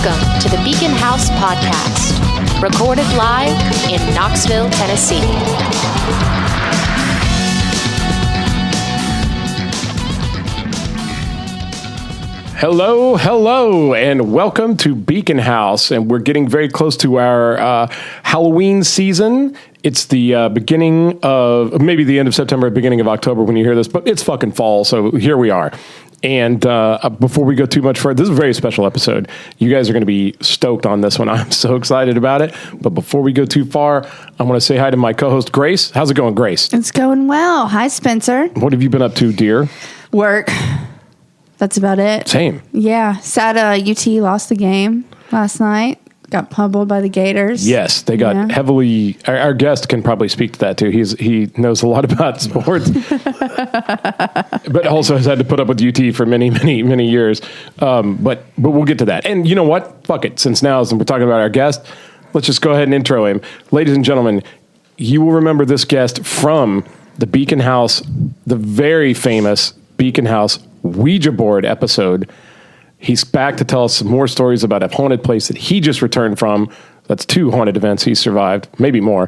Welcome to the Beacon House Podcast, recorded live in Knoxville, Tennessee. Hello, and welcome to Beacon House. And we're getting very close to our Halloween season. It's the beginning of, maybe the end of September, beginning of October when you hear this, but it's fucking fall, so here we are. And before we go too much further, this is a very special episode. You guys are going to be stoked on this one. I'm so excited about it. But before we go too far, I want to say hi to my co-host, Grace. How's it going, Grace? It's going well. Hi, Spencer. What have you been up to, dear? Work. That's about it. Same. Yeah. Sad UT lost the game last night. Got pummeled by the Gators. Yes, they got heavily. Our guest can probably speak to that too. He knows a lot about sports, but also has had to put up with UT for many years. But we'll get to that. And you know what? Fuck it. Since now we're talking about our guest, let's just go ahead and intro him, ladies and gentlemen. You will remember this guest from the Beacon House, the very famous Beacon House Ouija board episode. He's back to tell us some more stories about a haunted place that he just returned from. That's 2 haunted events he survived, maybe more.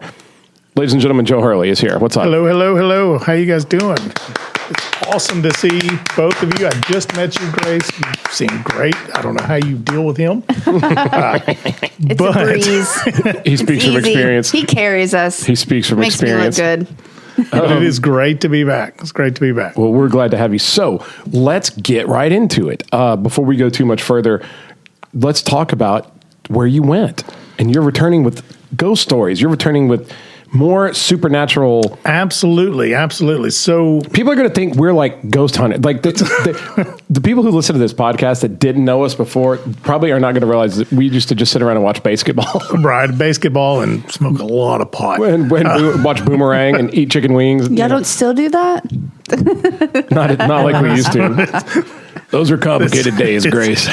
Ladies and gentlemen, Joe Hurley is here. What's up? Hello. How you guys doing? It's awesome to see both of you. I just met you, Grace. You seem great. I don't know how you deal with him. It's a breeze. He speaks from experience. He carries us. He speaks from experience. Makes me look good. It is great to be back. It's great to be back. Well, we're glad to have you. So let's get right into it. Before we go too much further, let's talk about where you went. And you're returning with ghost stories. You're returning with more supernatural. Absolutely. So people are going to think we're like ghost hunted. Like the people who listen to this podcast that didn't know us before probably are not going to realize that we used to just sit around and watch basketball. Right, basketball and smoke a lot of pot. When watch Boomerang and eat chicken wings. Y'all don't still do that? Not like we used to. Those are complicated days, Grace.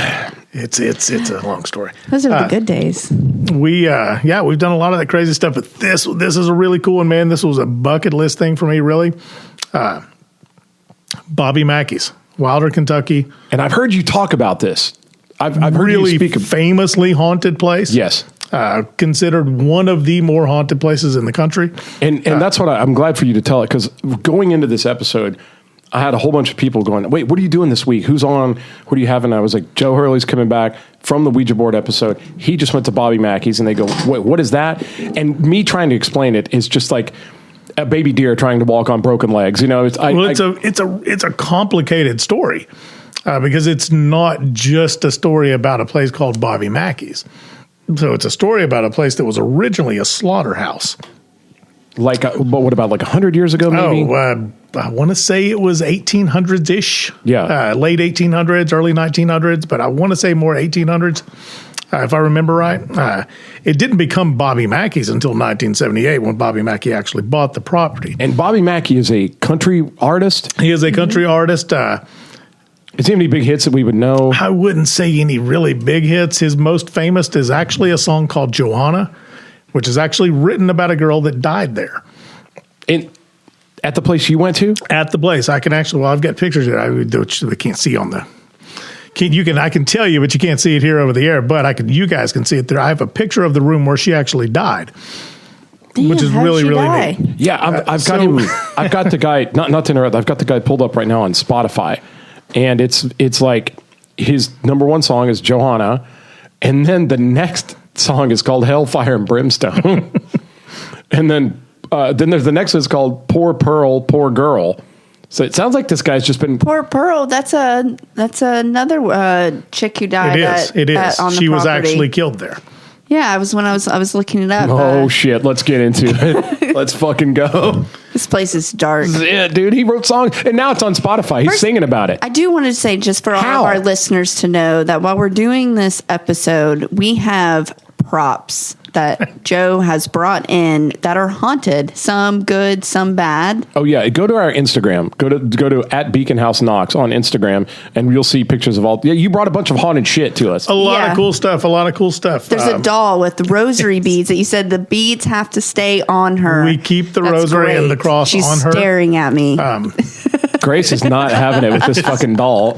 It's a long story. Those are the good days. We've done a lot of that crazy stuff, but this is a really cool one, man. This was a bucket list thing for me, really. Bobby Mackey's, Wilder, Kentucky. And I've heard you talk about this. I've heard really you speak of famously haunted place. Yes. Considered one of the more haunted places in the country. And that's what I'm glad for you to tell it, because going into this episode, I had a whole bunch of people going, wait, what are you doing this week? Who's on? What are you having? I was like, Joe Hurley's coming back from the Ouija board episode. He just went to Bobby Mackey's, and they go, wait, what is that? And me trying to explain it is just like a baby deer trying to walk on broken legs. You know, it's a complicated story because it's not just a story about a place called Bobby Mackey's. So it's a story about a place that was originally a slaughterhouse. But what about like 100 years ago, maybe? I want to say it was 1800s-ish. Yeah. Late 1800s, early 1900s, but I want to say more 1800s, if I remember right. It didn't become Bobby Mackey's until 1978 when Bobby Mackey actually bought the property. And Bobby Mackey is a country artist? He is a country artist. Is he have any big hits that we would know? I wouldn't say any really big hits. His most famous is actually a song called Johanna, which is actually written about a girl that died there. At the place you went to? At the place. I can actually, I've got pictures that I can't see on the, I can tell you, but you can't see it here over the air, but you guys can see it there. I have a picture of the room where she actually died. Damn, which is really neat. Yeah, I've got him. I've got the guy, not to interrupt, I've got the guy pulled up right now on Spotify. And it's like his number one song is Johanna. And then the next song is called Hellfire and Brimstone. And then there's the next one is called Poor Pearl, Poor Girl. So it sounds like this guy's just been Poor Pearl. That's another chick who died. It is. On the she was property. actually killed there. Yeah, I was looking it up. Oh shit, let's get into it. Let's fucking go. This place is dark. Yeah, dude, he wrote songs and now it's on Spotify. He's singing about it. I do want to say, just for all of our listeners to know, that while we're doing this episode, we have props that Joe has brought in that are haunted. Some good, some bad. Oh yeah, go to our Instagram. Go to at Beacon House Knox on Instagram, and you'll see pictures of all. Yeah, you brought a bunch of haunted shit to us. A lot of cool stuff. There's a doll with the rosary beads that you said the beads have to stay on her. We keep the rosary and the cross She's on her. She's staring at me. Grace is not having it with this fucking doll.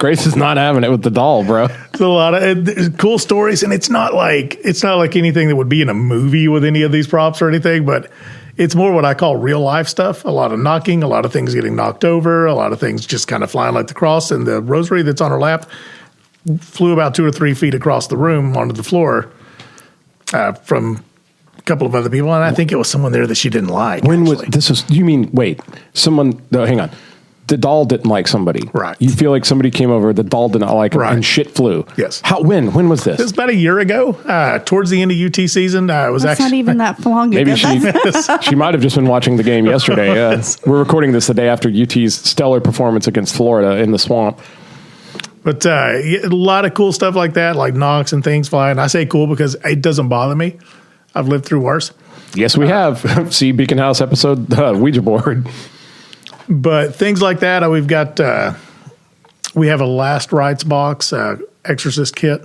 Grace is not having it with the doll, bro. It's a lot of cool stories, and it's not like anything that would be in a movie with any of these props or anything, but it's more what I call real life stuff. A lot of knocking, a lot of things getting knocked over, a lot of things just kind of flying like the cross. And the rosary that's on her lap flew about 2 or 3 feet across the room onto the floor from a couple of other people, and I think it was someone there that she didn't like. When was this? Someone? No, hang on. The doll didn't like somebody. Right. You feel like somebody came over, the doll did not like him, and shit flew. Yes. When was this? It was about a year ago, towards the end of UT season. That's not even that long ago. Maybe she might have just been watching the game yesterday. We're recording this the day after UT's stellar performance against Florida in the swamp. But a lot of cool stuff like that, like knocks and things flying. I say cool because it doesn't bother me. I've lived through worse. Yes, we have. See Beacon House episode, Ouija board. But things like that, we have a Last Rites box, Exorcist kit.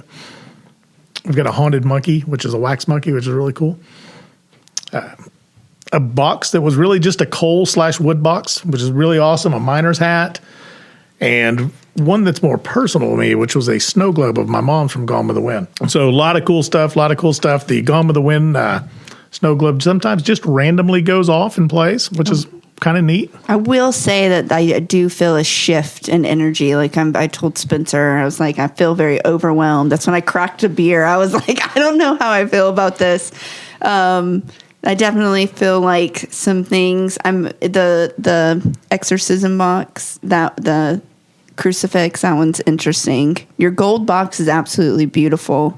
We've got a haunted monkey, which is a wax monkey, which is really cool. A box that was really just a coal/wood box, which is really awesome. A miner's hat, and one that's more personal to me, which was a snow globe of my mom's from Gone with the Wind. So a lot of cool stuff. The Gone with the Wind snow globe sometimes just randomly goes off and plays, which is kind of neat. I will say that I do feel a shift in energy. Like I told Spencer, I was like, I feel very overwhelmed. That's when I cracked a beer. I was like, I don't know how I feel about this. I definitely feel like some things. The exorcism box, that the crucifix, that one's interesting. Your gold box is absolutely beautiful.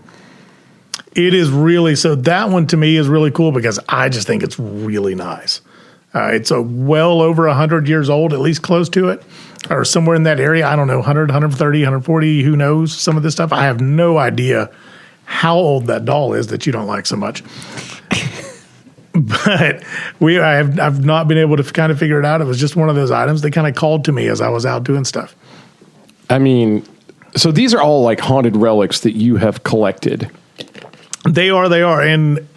It is really, so that one to me is really cool because I just think it's really nice. It's well over 100 years old, at least close to it, or somewhere in that area. I don't know, 100, 130, 140, who knows some of this stuff. I have no idea how old that doll is that you don't like so much. But I've not been able to kind of figure it out. It was just one of those items that kind of called to me as I was out doing stuff. I mean, so these are all like haunted relics that you have collected. They are. And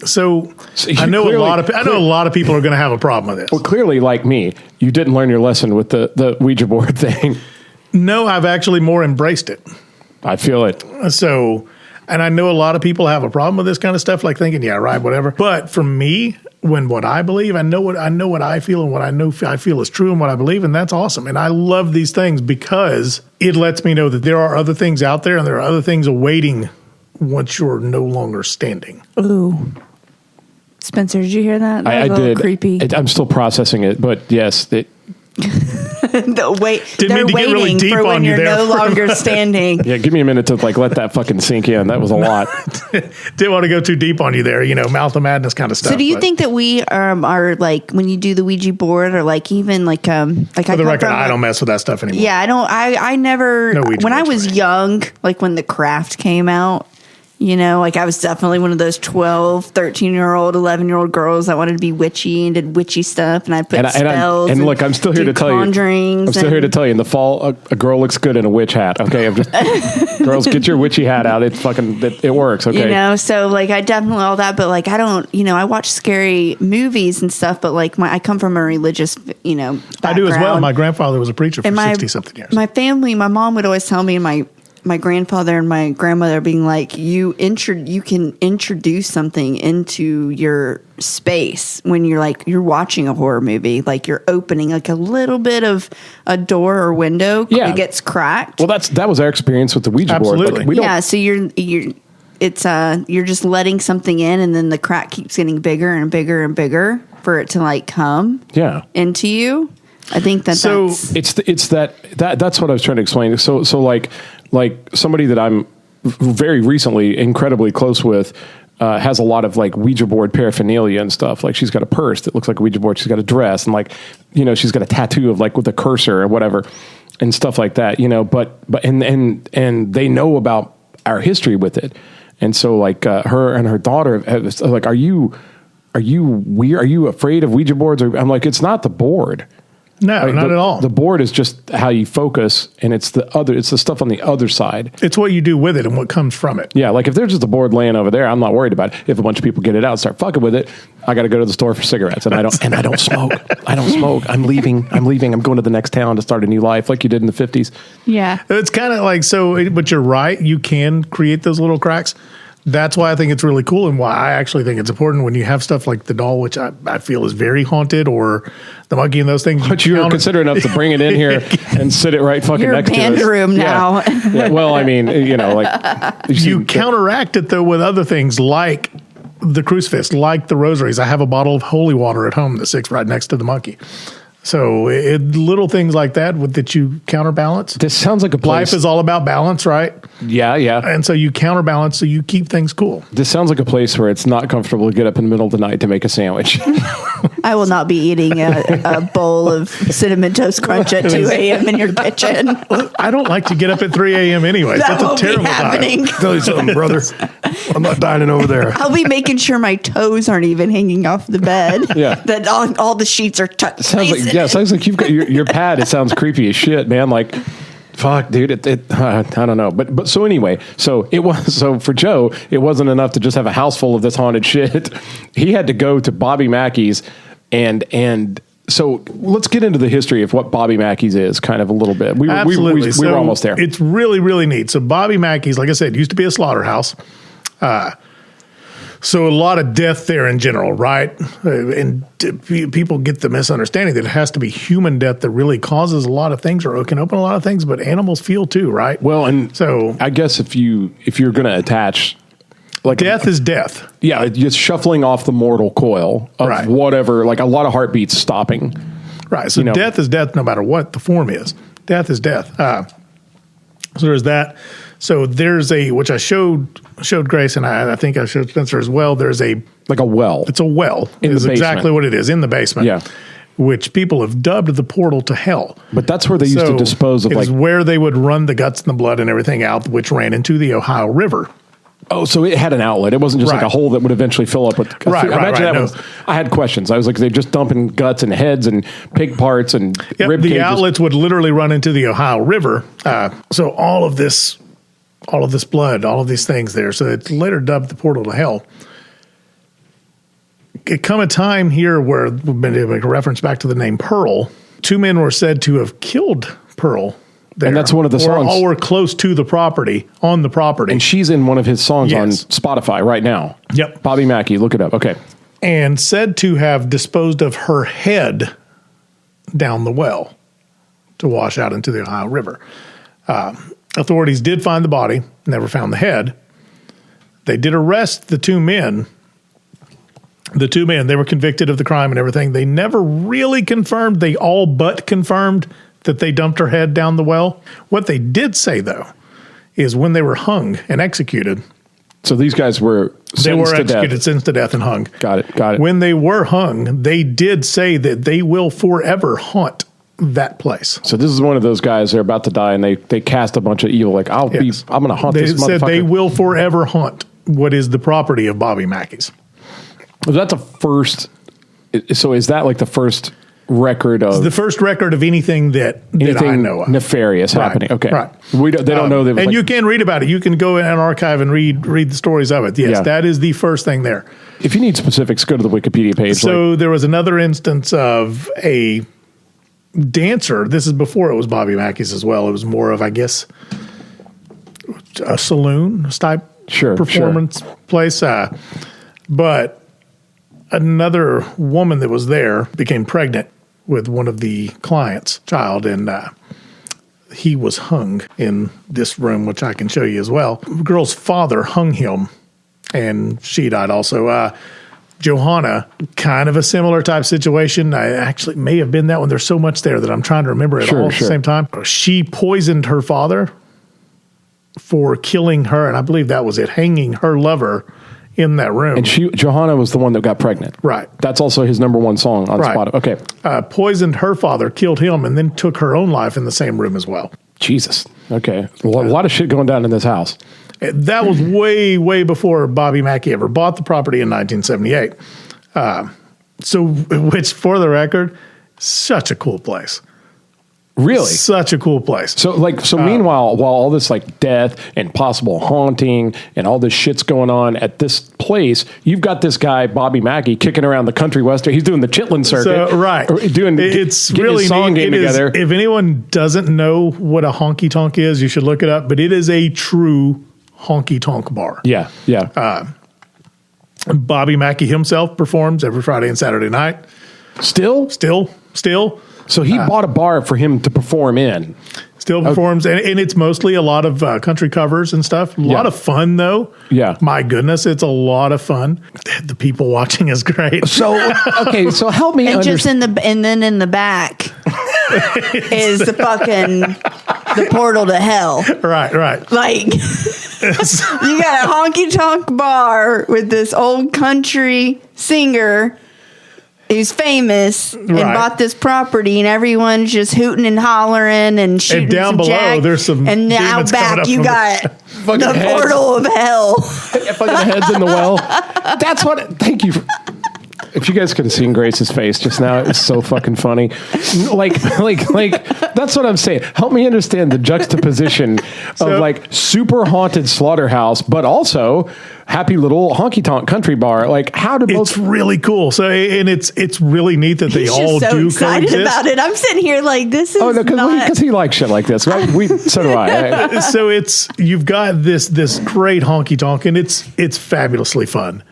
so I know a lot of people are going to have a problem with this. Well, clearly, like me, you didn't learn your lesson with the Ouija board thing. No, I've actually more embraced it. I feel it. So, and I know a lot of people have a problem with this kind of stuff, like thinking, yeah, right, whatever. But for me, what I believe, I know what I feel, and what I feel is true, and what I believe, and that's awesome. And I love these things because it lets me know that there are other things out there, and there are other things awaiting once you're no longer standing. Ooh. Spencer, did you hear that? I did. Creepy. I'm still processing it, but yes. They're waiting for when you're no longer standing. Yeah, give me a minute to let that fucking sink in. That was a lot. Didn't want to go too deep on you there, mouth of madness kind of stuff. So do you think that we are like, when you do the Ouija board, or like even like for the record, I don't mess with that stuff anymore. Yeah, I never, when I was young, like when The Craft came out, I was definitely one of those 12, 13-year-old, 11-year-old girls that wanted to be witchy and did witchy stuff, and I'd put spells. And look, I'm still here to tell you. I'm still here to tell you. In the fall, a girl looks good in a witch hat. Okay, girls, get your witchy hat out. It works. Okay, so I definitely all that, but I don't. I watch scary movies and stuff, but I come from a religious, background. I do as well. My grandfather was a preacher for 60-something years. My family, my mom would always tell me, my grandfather and my grandmother being like, you can introduce something into your space when you're watching a horror movie, you're opening a little bit of a door or window. Yeah. It gets cracked. Well, that was our experience with the Ouija board. Absolutely. So you're just letting something in, and then the crack keeps getting bigger and bigger and bigger for it to come into you. I think that's what I was trying to explain. So like somebody that I'm very recently incredibly close with has a lot of Ouija board paraphernalia and stuff. She's got a purse that looks like a Ouija board. She's got a dress, and she's got a tattoo of with a cursor or whatever and stuff like that. But and they know about our history with it, and so her and her daughter are you weird? Are you afraid of Ouija boards? I'm like, it's not the board. No, not at all. The board is just how you focus, and it's the stuff on the other side. It's what you do with it and what comes from it. Yeah, like if there's just a board laying over there, I'm not worried about it. If a bunch of people get it out and start fucking with it, I got to go to the store for cigarettes, and I don't smoke. I don't smoke. I'm leaving. I'm going to the next town to start a new life, like you did in the 50s. Yeah, it's kind of like so. But you're right. You can create those little cracks. That's why I think it's really cool, and why I actually think it's important when you have stuff like the doll, which I feel is very haunted, or the monkey and those things. But you're considering enough to bring it in here and sit it right fucking next to us. You're a panda room now. Yeah. Well, I mean, like you counteract it though with other things like the crucifix, like the rosaries. I have a bottle of holy water at home that sits right next to the monkey. So little things like that you counterbalance. This sounds like a place. Life is all about balance, right? Yeah. And so you counterbalance, so you keep things cool. This sounds like a place where it's not comfortable to get up in the middle of the night to make a sandwich. I will not be eating a bowl of Cinnamon Toast Crunch at 2 a.m. in your kitchen. I don't like to get up at 3 a.m. anyways. That's a terrible time. Tell you something, brother. I'm not dining over there. I'll be making sure my toes aren't even hanging off the bed. Yeah. That all the sheets are tucked. Sounds like you've got your pad. It sounds creepy as shit, man. Like, fuck, dude. I don't know. But so anyway, so for Joe, it wasn't enough to just have a house full of this haunted shit. He had to go to Bobby Mackey's and so let's get into the history of what Bobby Mackey's is kind of a little bit. We were almost there. It's really, really neat. So Bobby Mackey's, like I said, used to be a slaughterhouse. So a lot of death there in general, right? And people get the misunderstanding that it has to be human death that really causes a lot of things or can open a lot of things, but animals feel too, right? Well, and so I guess if you're going to attach, like death is death. Yeah, just shuffling off the mortal coil of whatever, like a lot of heartbeats stopping. Right. So death is death no matter what the form is. Death is death. So there's that. So there's which I showed Grace, and I think I showed Spencer as well. There's like a well. It's a well. In the basement. Exactly what it is, in the basement. Yeah. Which people have dubbed the portal to hell. But that's where they used to dispose of It's where they would run the guts and the blood and everything out, which ran into the Ohio River. Oh, so it had an outlet. It wasn't just like a hole that would eventually fill up with. I had questions. I was like, they're just dumping guts and heads and pig parts and rib cages. The outlets would literally run into the Ohio River. So all of this blood, all of these things there. So it's later dubbed the portal to hell. It come a time here where we've been to make a reference back to the name Pearl. 2 men were said to have killed Pearl there. And that's one of the songs. All were close to the property, on the property. And she's in one of his songs on Spotify right now. Yep. Bobby Mackey, look it up. Okay. And said to have disposed of her head down the well to wash out into the Ohio River. Authorities did find the body, never found the head. They did arrest the 2 men. The 2 men, they were convicted of the crime and everything. They never really confirmed, they all but confirmed that they dumped her head down the well. What they did say, though, is when they were hung and executed. So these guys were sentenced to death and hung. Got it. When they were hung, they did say that they will forever haunt that place. So this is one of those guys, they're about to die, and they cast a bunch of evil, like, I'm going to haunt this motherfucker. They said they will forever haunt what is the property of Bobby Mackey's. Was that the first? So is that like the first record of... It's the first record of anything that I know of. Nefarious happening. Okay. Right. They don't know that. And you can read about it. You can go in an archive and read the stories of it. Yes, that is the first thing there. If you need specifics, go to the Wikipedia page. So there was another instance of a dancer. This is before it was Bobby Mackey's as well. It was more of, I guess, a saloon type performance place. But another woman that was there became pregnant with one of the clients' child, and he was hung in this room, which I can show you as well. The girl's father hung him, and she died also. Johanna, kind of a similar type situation. I actually may have been that one. There's so much there that I'm trying to remember it all at the same time. She poisoned her father for killing her, and I believe that was it, hanging her lover in that room. And Johanna was the one that got pregnant. Right. That's also his number 1 song on Spotify. Okay. Poisoned her father, killed him, and then took her own life in the same room as well. Jesus. Okay. A lot of shit going down in this house. That was way, way before Bobby Mackey ever bought the property in 1978. So, which, for the record, Such a cool place. Really? Such a cool place. So meanwhile, while all this like death and possible haunting and all this shit's going on at this place, you've got this guy, Bobby Mackey, kicking around the country western. He's doing the Chitlin circuit. So, right. It's really his song game together. If anyone doesn't know what a honky tonk is, you should look it up, but it is a true honky tonk bar. Yeah. Yeah. Bobby Mackey himself performs every Friday and Saturday night. Still. So he bought a bar for him to perform in. Still performs, and it's mostly a lot of country covers and stuff. A lot of fun, though. Yeah. My goodness, it's a lot of fun. The people watching is great. So, okay, so help me understand. And then in the back is the portal to hell. Right. Like, you got a honky tonk bar with this old country singer who's famous and bought this property, and everyone's just hooting and hollering and shooting. And down below, jack, there's some. And now back, you got the portal of hell. Fucking heads in the well. That's what. Thank you. If you guys could have seen Grace's face just now, it was so fucking funny. Like, that's what I'm saying. Help me understand the juxtaposition of like super haunted slaughterhouse, but also happy little honky tonk country bar. Like, how do both? It's really cool. So, and it's really neat that they all so do excited coexist. about it. I'm sitting here like, this is because he likes shit like this. Right? So do I. So you've got this great honky tonk, and it's fabulously fun.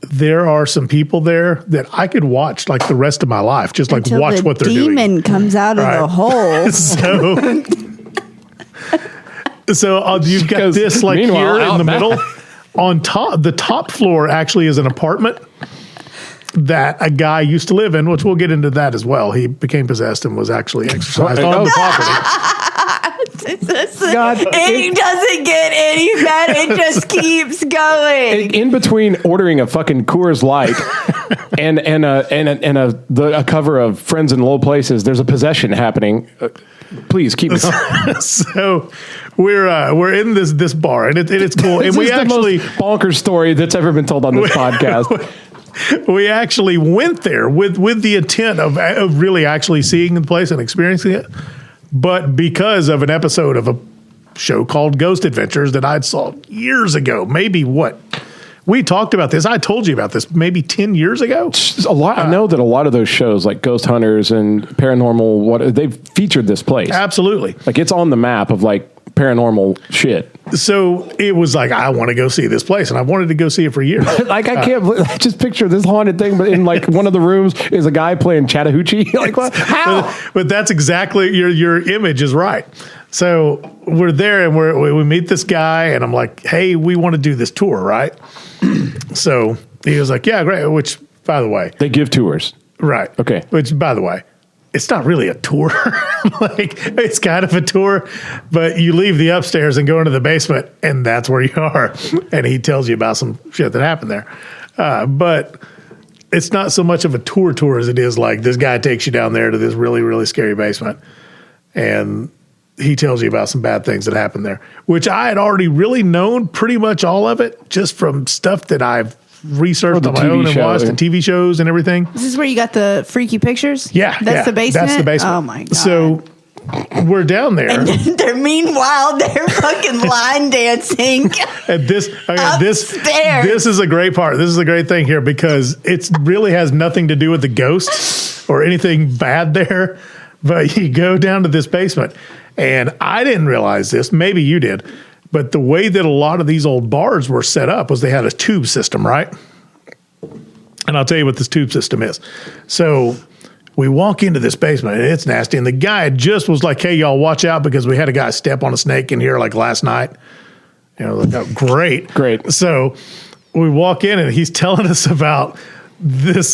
There are some people there that I could watch like the rest of my life, just like watch what they're doing. Demon comes out of the hole. So you've got this like here in the middle. On top, the top floor actually is an apartment that a guy used to live in, which we'll get into that as well. He became possessed and was actually exercised on the property. God, it doesn't get any better. It just keeps going. In between ordering a fucking Coors Light and a cover of Friends in Low Places, there's a possession happening. Please keep it on. So we're in this bar, and it's cool. And we actually the most bonkers story that's ever been told on this podcast. We actually went there with the intent of really actually seeing the place and experiencing it. But because of an episode of a show called Ghost Adventures that I'd saw years ago, maybe we talked about this. I told you about this maybe 10 years ago. A lot. I know that a lot of those shows like Ghost Hunters and Paranormal, they've featured this place. Absolutely. Like it's on the map of like paranormal shit. So it was like, I want to go see this place, and I wanted to go see it for years. Like I can't just picture this haunted thing, but in like one of the rooms is a guy playing Chattahoochee. Like what? How? But that's exactly your image is right. So we're there, and we meet this guy, and I'm like, hey, we want to do this tour, right? So he was like, yeah, great. Which, by the way, they give tours, right? Okay. Which, by the way, it's not really a tour. Like it's kind of a tour, but you leave the upstairs and go into the basement, and that's where you are. And he tells you about some shit that happened there. But it's not so much of a tour as it is like this guy takes you down there to this really, really scary basement, and he tells you about some bad things that happened there, which I had already really known pretty much all of it just from stuff that I've researched on my own and watched the TV shows and everything. This is where you got the freaky pictures? Yeah. That's the basement? That's the basement. Oh, my God. So we're down there. And meanwhile, they're fucking line dancing. And this upstairs. is a great part. This is a great thing here because it really has nothing to do with the ghosts or anything bad there. But you go down to this basement, and I didn't realize this. Maybe you did. But the way that a lot of these old bars were set up was they had a tube system, right? And I'll tell you what this tube system is. So we walk into this basement, and it's nasty. And the guy just was like, hey, y'all, watch out, because we had a guy step on a snake in here like last night. You know, like, oh, great. So we walk in, and he's telling us about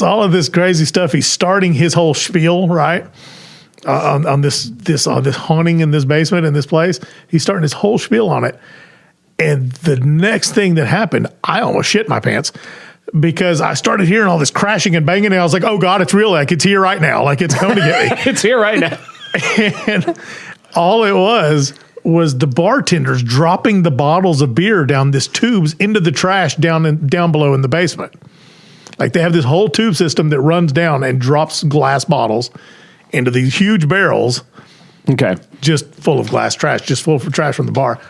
all of this crazy stuff. He's starting his whole spiel, right? On this haunting in this basement in this place. He's starting his whole spiel on it. And the next thing that happened, I almost shit my pants because I started hearing all this crashing and banging, and I was like, oh God, it's real. Like it's here right now. Like it's coming to get me. It's here right now. And all it was the bartenders dropping the bottles of beer down this tubes into the trash down below in the basement. Like they have this whole tube system that runs down and drops glass bottles into these huge barrels. Okay. Just full of glass trash, just full of trash from the bar.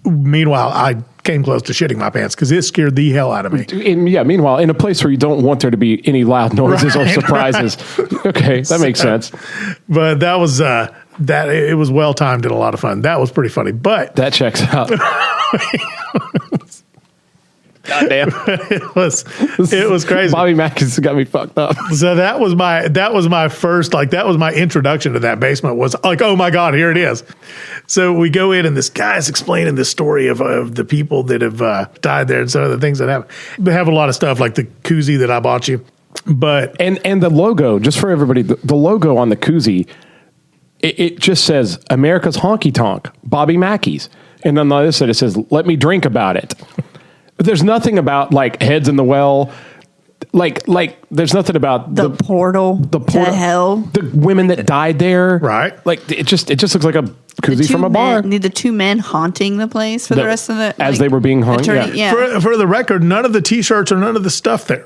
Meanwhile, I came close to shitting my pants because it scared the hell out of me. Meanwhile, in a place where you don't want there to be any loud noises or surprises. Okay, that makes sense. But that was it was well timed and a lot of fun. That was pretty funny. But that checks out. Goddamn. It was crazy. Bobby Mackey's got me fucked up. So that was my first, like, that was my introduction to that basement, was like, oh my God, here it is. So we go in and this guy's explaining the story of the people that have died there and some of the things that happen. They have a lot of stuff like the koozie that I bought you. But and the logo, just for everybody, the logo on the koozie, it just says America's Honky Tonk, Bobby Mackey's. And on the other side it says, let me drink about it. There's nothing about like heads in the well. Like there's nothing about the portal to hell. The women that died there. Right. Like it just looks like a koozie from a bar. The two men haunting the place for the rest of the... As they were being hung. Yeah. For the record, none of the T-shirts or none of the stuff there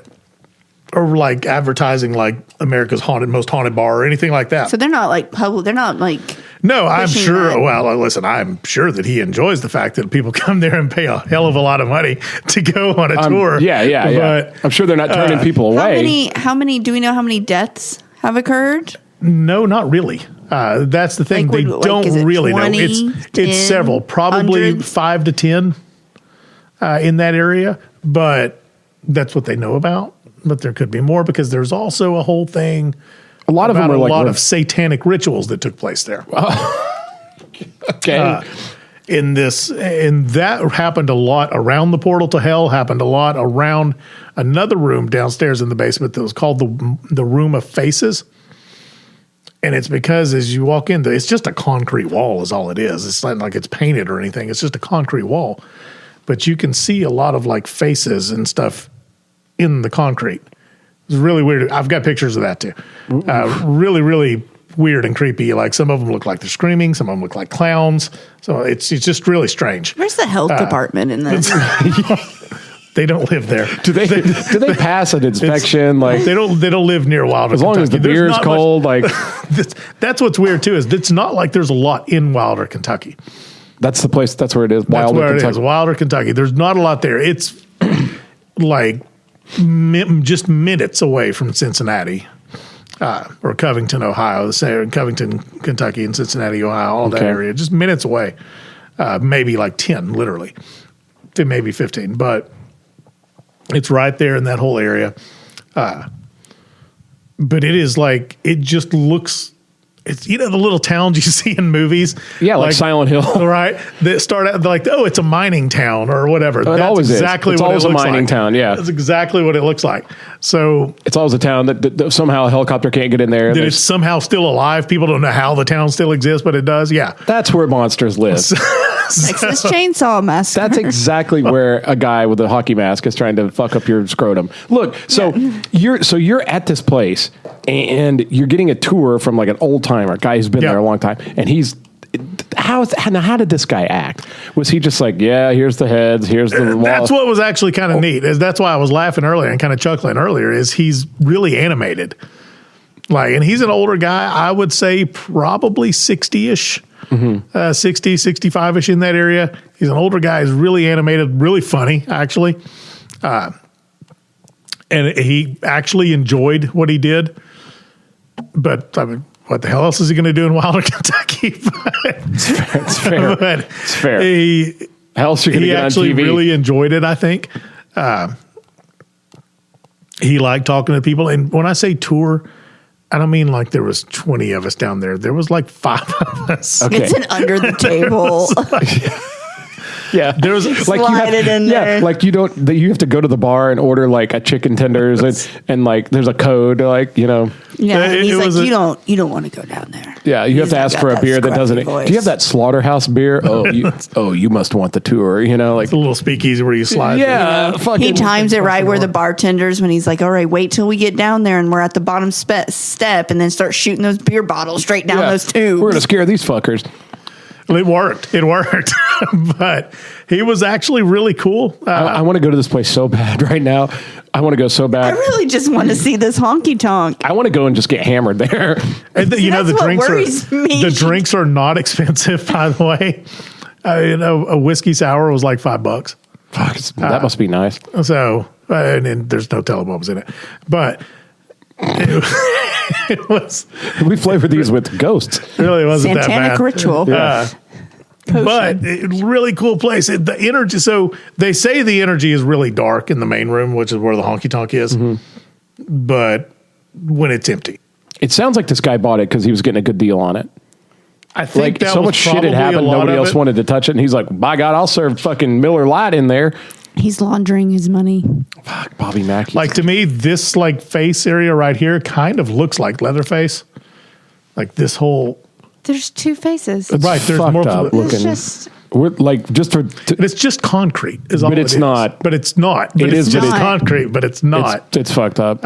are like advertising like America's most haunted bar or anything like that. So they're not like public. They're not like... No, I'm sure. Well, listen, I'm sure that he enjoys the fact that people come there and pay a hell of a lot of money to go on a tour. Yeah. But, I'm sure they're not turning people away. How many? Do we know how many deaths have occurred? No, not really. That's the thing. They don't really 20, know. It's several, probably 100? 5 to 10 in that area. But that's what they know about. But there could be more because there's also a whole thing. A lot of them are like of satanic rituals that took place there. Okay. And that happened a lot around the portal to hell, happened a lot around another room downstairs in the basement that was called the Room of Faces. And it's because as you walk in, it's just a concrete wall is all it is. It's not like it's painted or anything. It's just a concrete wall. But you can see a lot of like faces and stuff in the concrete. It's really weird. I've got pictures of that too. Really, really weird and creepy. Like some of them look like they're screaming. Some of them look like clowns. So it's just really strange. Where's the health department in this? They don't live there. Do they pass an inspection? Like they don't live near Wilder, as long Kentucky. As the beer is cold. Like that's what's weird too. Is it's not like there's a lot in Wilder, Kentucky. That's the place. That's where it is. That's where it is. Wilder, Kentucky. There's not a lot there. It's like just minutes away from Cincinnati or Covington, Ohio. Covington, Kentucky, and Cincinnati, Ohio, all that area. Just minutes away. Maybe like 10, literally. Maybe 15. But it's right there in that whole area. But it is like, it just looks... It's, the little towns you see in movies. Yeah, like Silent Hill. Right? That start out like, oh, it's a mining town or whatever. That's always exactly what it looks like. It's always a mining town, yeah. That's exactly what it looks like. So it's always a town that somehow a helicopter can't get in there. That it's somehow still alive. People don't know how the town still exists, but it does. Yeah. That's where monsters live. Texas Chainsaw Massacre. That's exactly where a guy with a hockey mask is trying to fuck up your scrotum. Look, you're at this place and you're getting a tour from like an old timer, guy who's been there a long time, and how did this guy act? Was he just like, yeah, here's the heads, here's the wall? That's what was actually kind of neat. That's why I was laughing earlier and kind of chuckling earlier. Is he's really animated, and he's an older guy. I would say probably 60-ish. 60, 65-ish in that area. He's an older guy. He's really animated, really funny, actually. And he actually enjoyed what he did. But, I mean, what the hell else is he going to do in Wilder, Kentucky? It's fair. It's fair. How else are you going to get on TV? He actually really enjoyed it, I think. He liked talking to people. And when I say tour... I don't mean like there was 20 of us down there. There was like 5 of us. Okay. It's an under the table. Yeah, there was like it in there. Like you have to go to the bar and order like a chicken tenders and like there's a code Yeah, and he's like, you don't want to go down there. Yeah, you have to ask for a beer that doesn't. Voice. Do you have that slaughterhouse beer? Oh, you must want the tour. Like it's a little speakeasy where you slide. Yeah, he times it right where the bartenders when he's like, all right, wait till we get down there and we're at the bottom step and then start shooting those beer bottles straight down those tubes. We're gonna scare these fuckers. It worked. But he was actually really cool. I want to go to this place so bad right now. I want to go so bad. I really just want to see this honky tonk. I want to go and just get hammered there. And the That's drinks are not expensive, by the way. A whiskey sour was like $5. Fuck, that must be nice. So, and there's no telebulbs in it, but it was. We flavor these with ghosts. It really wasn't that Satanic bad. ritual. But really cool place. The energy. So they say the energy is really dark in the main room, which is where the honky tonk is. But when it's empty, it sounds like this guy bought it because he was getting a good deal on it. I think that so was much shit had happened. Nobody else wanted to touch it, and he's like, "By God, I'll serve fucking Miller Lite in there." He's laundering his money. Fuck, Bobby Mackey. Like, to me, this like face area right here kind of looks like Leatherface. Like this whole. There's two faces. Right, there's fucked more up It's looking. just it's just concrete. Is all But it's it is. not. But it's not. But It is, just but it's- concrete. But it's not. It's fucked up.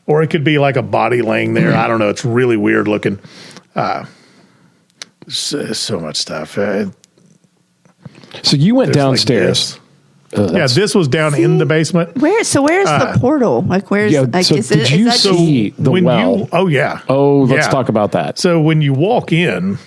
Or it could be like a body laying there. I don't know. It's really weird looking. So much stuff. So you went There's like downstairs. this. This was down in the basement. where's the portal? Like where's Yeah, like so is did it you is that see the when well? oh yeah. Let's Yeah. talk about that. So when you walk in,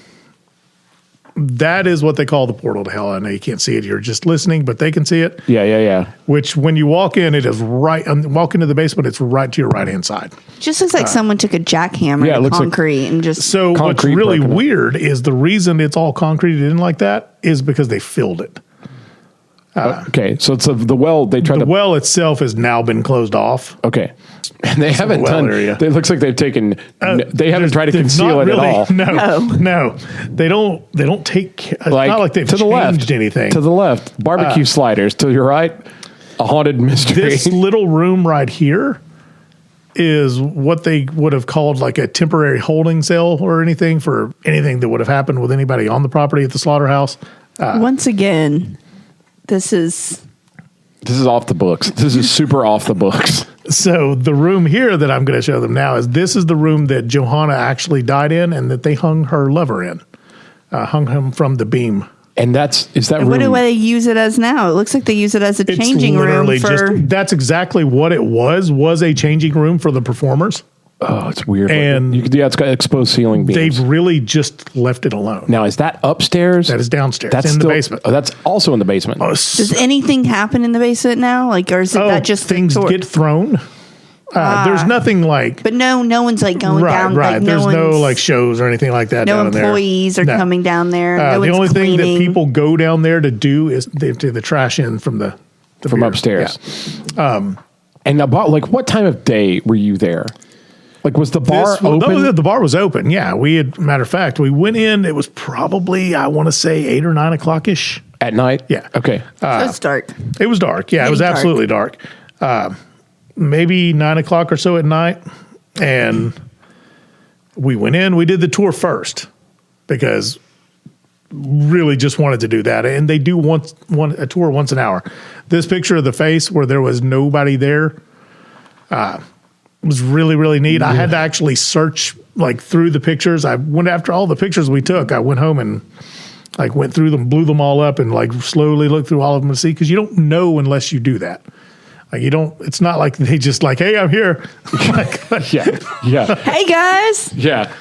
that is what they call the portal to hell. I know you can't see it. You're just listening, but they can see it. Yeah. Which when you walk in, it is right. Walk into the basement, it's right to your right hand side. just looks like someone took a jackhammer Yeah, it to looks like- concrete and just So what's Concrete really broken up. weird is the reason it's all concreted in like that is because they filled it. Okay, so it's the well. They tried The to. well itself has now been closed off. Okay, and they haven't well done. area. It looks like they've taken. They haven't tried to They've conceal not it at all. No, they don't. They don't take. It's not like they've to the changed left, anything. To the left, barbecue sliders. To your right, a haunted mystery. This little room right here is what they would have called like a temporary holding cell or anything for anything that would have happened with anybody on the property at the slaughterhouse. once again, this is off the books. This is super off the books. So the room here that I'm going to show them now is the room that Johanna actually died in and that they hung her lover in, hung him from the beam. And is that room? what do they use it as now? It looks like they use it as a It's changing room literally for that's exactly what it was a changing room for the performers. Oh, it's weird. And it's got exposed ceiling beams. They've really just left it alone. Now, is that upstairs? That is downstairs. That's in still, the basement. Oh, that's also in the basement. Does anything happen in the basement now? Like, or is it that just things get thrown? There's nothing like. But no one's like going down. Right. Like, There's no like shows or anything like that. no down in there. employees are No. coming down there. No The one's only thing that cleaning. people go down there to do is they do the trash in from the from beer. upstairs. Yeah. And about what time of day were you there? Like, was the bar open? No, the bar was open. Yeah, matter of fact, we went in. It was probably, I want to say 8 or 9 o'clock ish At night? Yeah. Okay. So it's dark. It was dark. Yeah, it was Pretty dark. absolutely dark. Maybe 9 o'clock or so at night, and we went in. We did the tour first because really just wanted to do that. And they do a tour once an hour. This picture of the face where there was nobody there was really, really neat. I had to actually search like through the pictures. I went after all the pictures we took. I went home and like went through them, blew them all up, and like slowly looked through all of them to see, because you don't know unless you do that. Like you don't. It's not like they just like, hey, I'm here. Yeah. Hey guys. Yeah.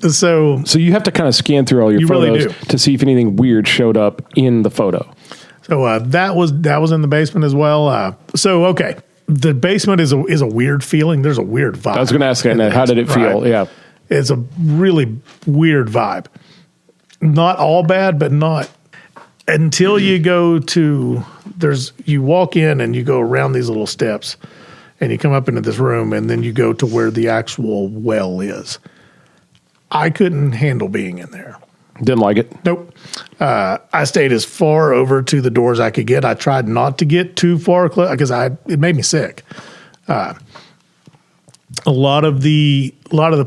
So you have to kind of scan through all your You really photos do. to see if anything weird showed up in the photo. that was in the basement as well. Okay. The basement is a weird feeling. There's a weird vibe. I was going to ask that. How did it feel? Right. Yeah. It's a really weird vibe. Not all bad, but not until you go to you walk in and you go around these little steps and you come up into this room and then you go to where the actual well is. I couldn't handle being in there. Didn't like it? Nope. I stayed as far over to the doors I could get. I tried not to get too far close because it made me sick. A lot of the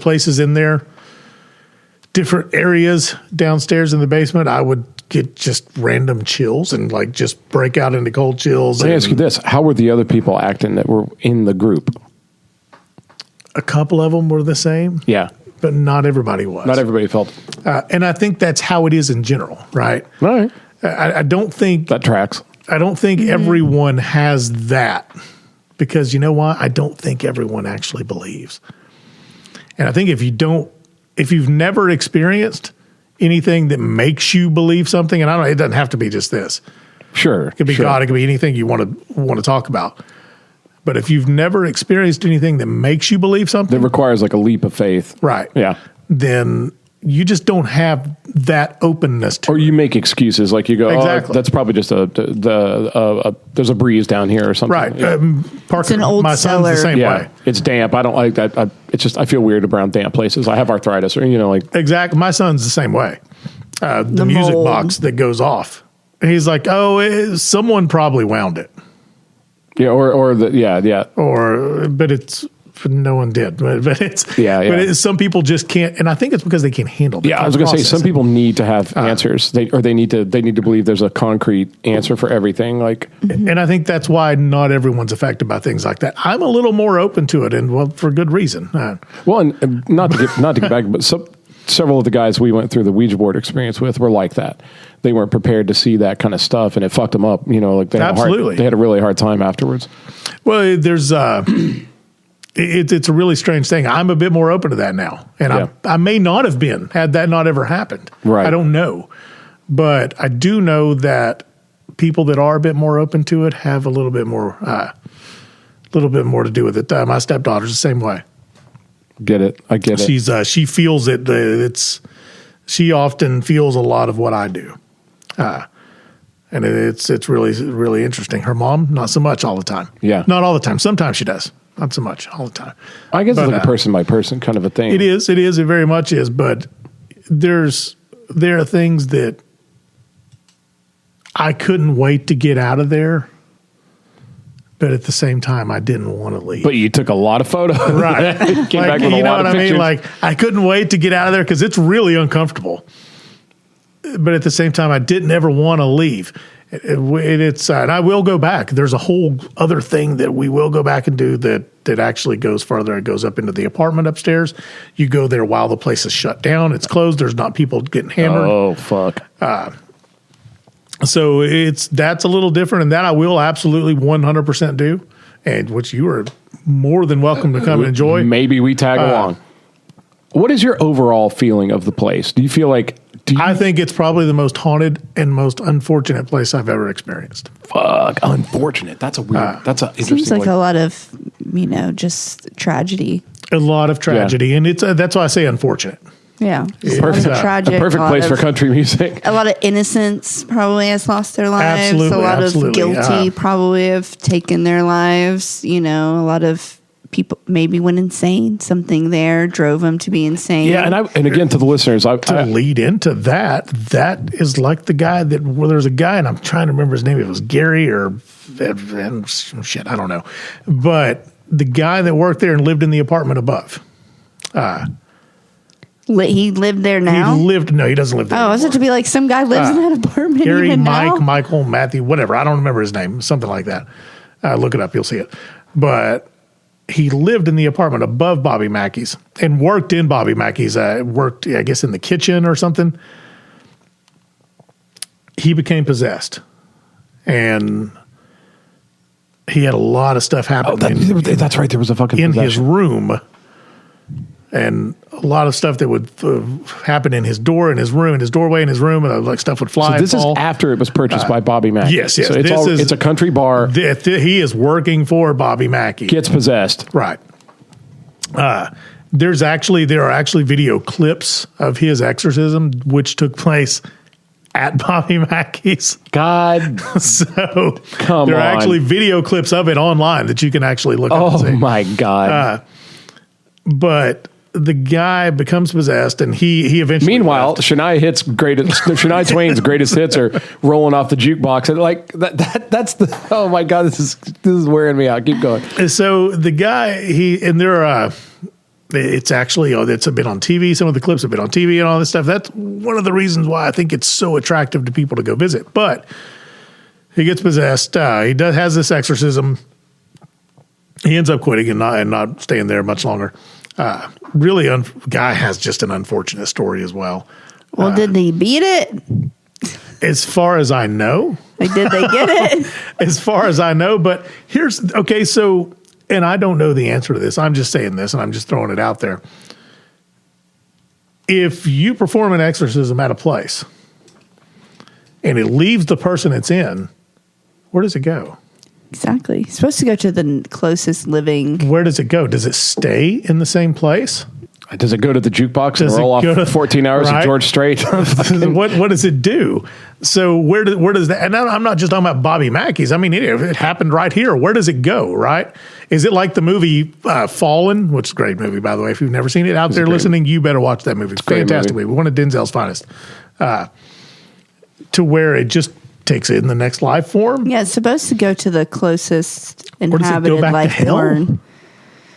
places in there, different areas downstairs in the basement, I would get just random chills and like just break out into cold chills. Let me ask you this. How were the other people acting that were in the group? A couple of them were the same. Yeah. But not everybody was. Not everybody felt. And I think that's how it is in general, right? All right. I don't think That tracks. I don't think everyone has that, because you know what? I don't think everyone actually believes. And I think if you've never experienced anything that makes you believe something, and I don't know, it doesn't have to be just this. Sure. It could be God, it could be anything you want to talk about. But if you've never experienced anything that makes you believe something, That requires like a leap of faith. right? Yeah. Then you just don't have that openness to Or you make excuses, like you go, Exactly. oh, that's probably just there's a breeze down here or something. right. Yeah. Parker, an old my son's cellar. the same Yeah. way. It's damp. I don't like that. I feel weird around damp places. I have arthritis, or like Exactly. My son's the same way. The music mold. box that goes off. He's like, someone probably wound it. yeah, But no one did. But it's Yeah. But some people just can't, and I think it's because they can't handle. Yeah, I was going to say some people need to have answers. They need to believe there's a concrete answer for everything. Like, And I think that's why not everyone's affected by things like that. I'm a little more open to it, and for good reason. well, and not to get back, but several of the guys we went through the Ouija board experience with were like that. They weren't prepared to see that kind of stuff, and it fucked them up. Like they Absolutely. they had a really hard time afterwards. Well, there's it's a really strange thing. I'm a bit more open to that now, and I may not have been had that not ever happened. Right. I don't know, but I do know that people that are a bit more open to it have a little bit more to do with it. My stepdaughter's the same way. Get it? I get it. She feels it. She often feels a lot of what I do, and it's really, really interesting. Her mom, not so much all the time. Yeah. Not all the time. Sometimes she does. Not so much all the time. I guess But, it's like a person by person kind of a thing. It is. It very much is. But there are things that I couldn't wait to get out of there. But at the same time, I didn't want to leave. But you took a lot of photos. Right. Came back with a lot of pictures. Like, I couldn't wait to get out of there because it's really uncomfortable. But at the same time, I didn't ever want to leave. And I will go back. There's a whole other thing that we will go back and do that actually goes further. It goes up into the apartment upstairs. You go there while the place is shut down. It's closed. There's not people getting hammered. Oh, fuck. So that's a little different, and that I will absolutely 100% do, and which you are more than welcome to come and enjoy. Maybe we tag along. What is your overall feeling of the place? Do you feel like... I think it's probably the most haunted and most unfortunate place I've ever experienced. Fuck, unfortunate. That's a weird... that's an interesting... Seems like a lot of, just tragedy. A lot of tragedy, and that's why I say unfortunate. Yeah. Perfect, tragic. a perfect place for country music. A lot of innocence probably has lost their lives. Absolutely, a lot absolutely, of guilty probably have taken their lives. A lot of people maybe went insane. Something there drove them to be insane. Yeah, and again, to the listeners, to lead into that is like the guy there's a guy, and I'm trying to remember his name. It was Gary or shit, I don't know. But the guy that worked there and lived in the apartment above. He lived there now? No, he doesn't live there. Oh, I was it to be like some guy lives in that apartment Gary, even Mike, now? Michael, Matthew, whatever. I don't remember his name. Something like that. Look it up. You'll see it. But he lived in the apartment above Bobby Mackey's and worked in Bobby Mackey's. Worked, I guess, in the kitchen or something. He became possessed. And he had a lot of stuff happen. That's right. There was a fucking in possession. his room. And a lot of stuff that would happen in his door, in his room, in his doorway, in his room, and like stuff would fly. So this is after it was purchased by Bobby Mackey. Yes. So it's a country bar. He is working for Bobby Mackey. Gets possessed. Right. There are actually video clips of his exorcism, which took place at Bobby Mackey's. God. So Come there are on. actually video clips of it online that you can actually look up and see. Oh my God. But the guy becomes possessed, and he eventually. Meanwhile, left. Shania Twain's greatest hits are rolling off the jukebox, and like that's the. Oh my God, this is wearing me out. Keep going. So the guy it's actually it's been on TV. Some of the clips have been on TV and all this stuff. That's one of the reasons why I think it's so attractive to people to go visit. But he gets possessed. He has this exorcism. He ends up quitting and not staying there much longer. Guy has just an unfortunate story as well. Well, did they beat it? As far as I know. Like, did they get it? As far as I know. But so, and I don't know the answer to this. I'm just saying this, and I'm just throwing it out there. If you perform an exorcism at a place and it leaves the person it's in, where does it go? Exactly. It's supposed to go to the closest living. Where does it go? Does it stay in the same place? Does it go to the jukebox and roll off 14 hours of George Strait? What does it do? So where does that? And I'm not just talking about Bobby Mackey's. I mean, it happened right here. Where does it go? Right? Is it like the movie Fallen, which is a great movie, by the way? If you've never seen it out there listening, you better watch that movie. It's a fantastic movie. One of Denzel's finest. To where it just takes it in the next life form. Yeah, it's supposed to go to the closest inhabited life form.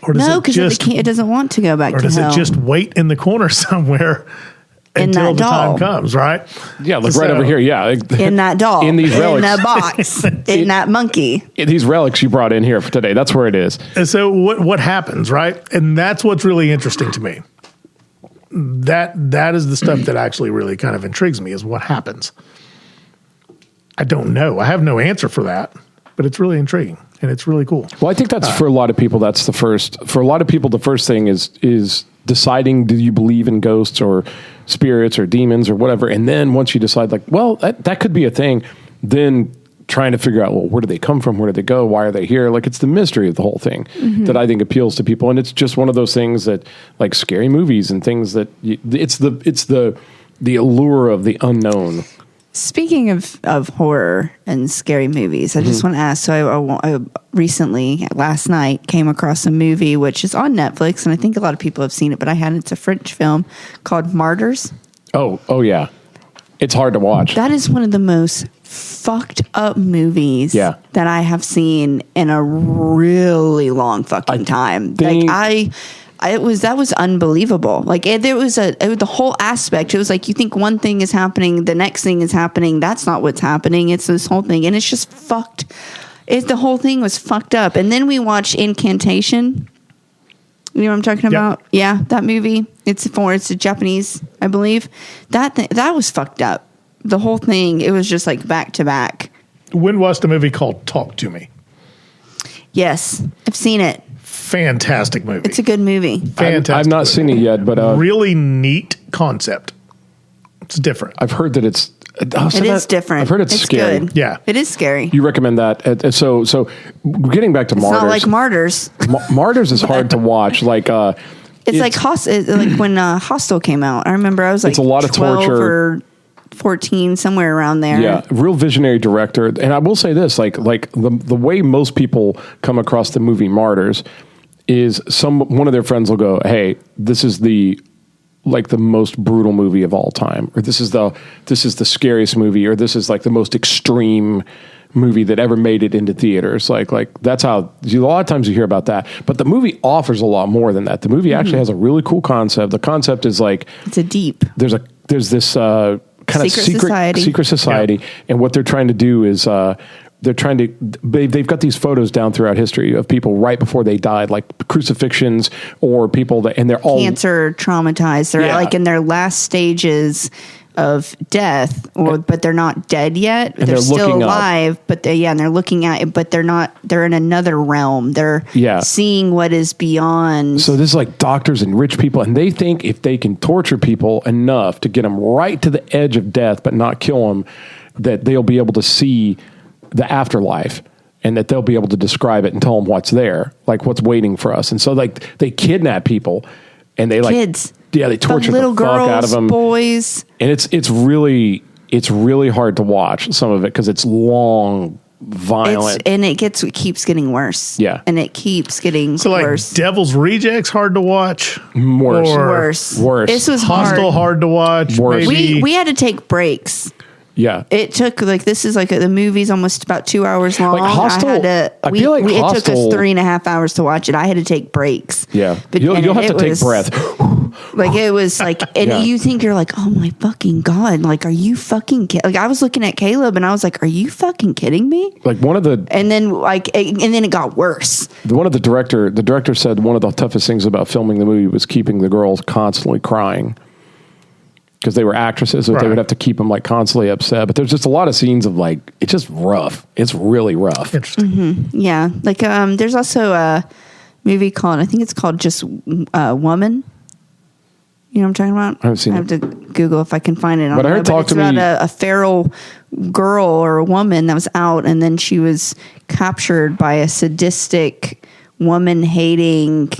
No, because it doesn't want to go back to hell. Or does it just wait in the corner somewhere until the time comes, right? Yeah, like right over here. Yeah. In that doll. In these relics. In that box. In that monkey. In these relics you brought in here for today. That's where it is. And so what happens, right? And that's what's really interesting to me. That is the stuff that actually really kind of intrigues me, is what happens. I don't know. I have no answer for that, but it's really intriguing. And it's really cool. Well, I think that's for a lot of people. That's the first. For a lot of people, the first thing is deciding: do you believe in ghosts or spirits or demons or whatever? And then once you decide, like, well, that could be a thing, then trying to figure out, well, where do they come from? Where do they go? Why are they here? Like, it's the mystery of the whole thing that I think appeals to people. And it's just one of those things that, like scary movies and things that it's the allure of the unknown. Speaking of horror and scary movies, I just want to ask. So I recently, last night, came across a movie which is on Netflix, and I think a lot of people have seen it, but I hadn't. It's a French film called Martyrs. Oh yeah. It's hard to watch. That is one of the most fucked up movies that I have seen in a really long fucking time. That was unbelievable. Like the whole aspect. It was like, you think one thing is happening, the next thing is happening. That's not what's happening. It's this whole thing, and it's just fucked. The whole thing was fucked up. And then we watched Incantation. You know what I'm talking about? Yeah, that movie. It's a Japanese, I believe. That was fucked up. The whole thing. It was just like back to back. When was the movie called Talk to Me? Yes, I've seen it. Fantastic movie. It's a good movie. Fantastic. I've not seen it yet, but really neat concept. It's different. I've heard that it's. It is different. I've heard it's scary. Good. Yeah, it is scary. You recommend that? So getting back to Martyrs. Not like Martyrs. Martyrs is hard to watch. Like it's like when Hostel came out. I remember I was like, it's a lot of 12 torture. or 14, somewhere around there. Yeah, real visionary director. And I will say this: like the way most people come across the movie Martyrs is one of their friends will go, "Hey, this is the most brutal movie of all time," or this is the scariest movie, or this is like the most extreme movie that ever made it into theaters. Like that's how a lot of times you hear about that. But the movie offers a lot more than that. The movie actually has a really cool concept. The concept is like there's this kind of secret society, and what they're trying to do is they've got these photos down throughout history of people right before they died, like crucifixions or people and they're all cancer traumatized. They're like in their last stages of death, but they're not dead yet. They're still alive, but they're looking at it, but they're in another realm. They're seeing what is beyond. So this is like doctors and rich people, and they think if they can torture people enough to get them right to the edge of death, but not kill them, that they'll be able to see the afterlife, and that they'll be able to describe it and tell them what's there, like what's waiting for us. And so like they kidnap people, and they kids. They torture little the fuck girls, out of them, boys, and it's really hard to watch some of it because it's long, violent, and it keeps getting worse. Yeah, and it keeps getting worse. Devil's Rejects hard to watch. Worse. This was Hostel hard to watch. Worse. We had to take breaks. Yeah, it took the movie's almost about 2 hours long. Like Hostel, it took us 3.5 hours to watch it. I had to take breaks. Yeah, you'll have to take breath. Like it was like, and you think you're like, oh my fucking God, like, are you fucking kidding? Like I was looking at Caleb and I was like, are you fucking kidding me? Like and then it got worse. The director said one of the toughest things about filming the movie was keeping the girls constantly crying. because they were actresses, so they would have to keep them like constantly upset. But there's just a lot of scenes of like, it's just rough. It's really rough. Interesting. Mm-hmm. Yeah. Like, there's also a movie called, I think it's called just Woman. You know what I'm talking about? I haven't seen I have to Google if I can find it. But I heard it's about a feral girl or a woman that was out, and then she was captured by a sadistic, woman-hating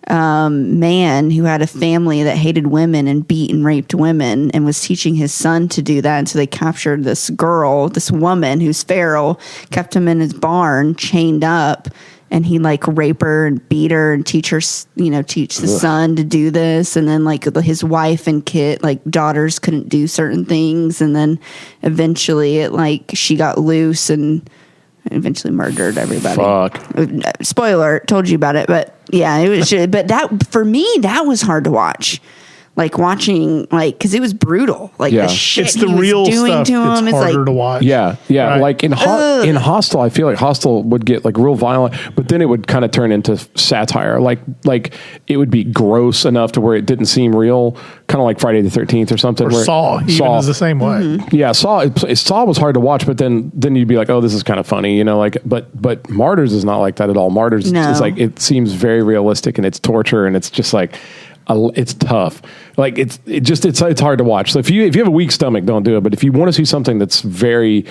man who had a family that hated women and beat and raped women and was teaching his son to do that. And so they captured this girl, this woman who's feral, kept him in his barn, chained up. And he like rape her and beat her and teach the son to do this. And then like his wife and kid, like daughters couldn't do certain things. And then eventually she got loose and eventually murdered everybody. Fuck. Spoiler, told you about it. But yeah, it was, but that, for me, that was hard to watch. Like watching, like, because it was brutal. Like the shit it's the he was real doing stuff to him. that's It's harder like, to watch. Yeah. Right. Like in Hostel, I feel like Hostel would get like real violent, but then it would kind of turn into satire. Like it would be gross enough to where it didn't seem real, kind of like Friday the 13th or something. Or Saw is the same way. Mm-hmm. Yeah, Saw was hard to watch, but then you'd be like, oh, this is kind of funny, like. But Martyrs is not like that at all. Martyrs is like, it seems very realistic, and it's torture, and it's just like. It's tough. Like it's hard to watch. So if you have a weak stomach, don't do it. But if you want to see something that's very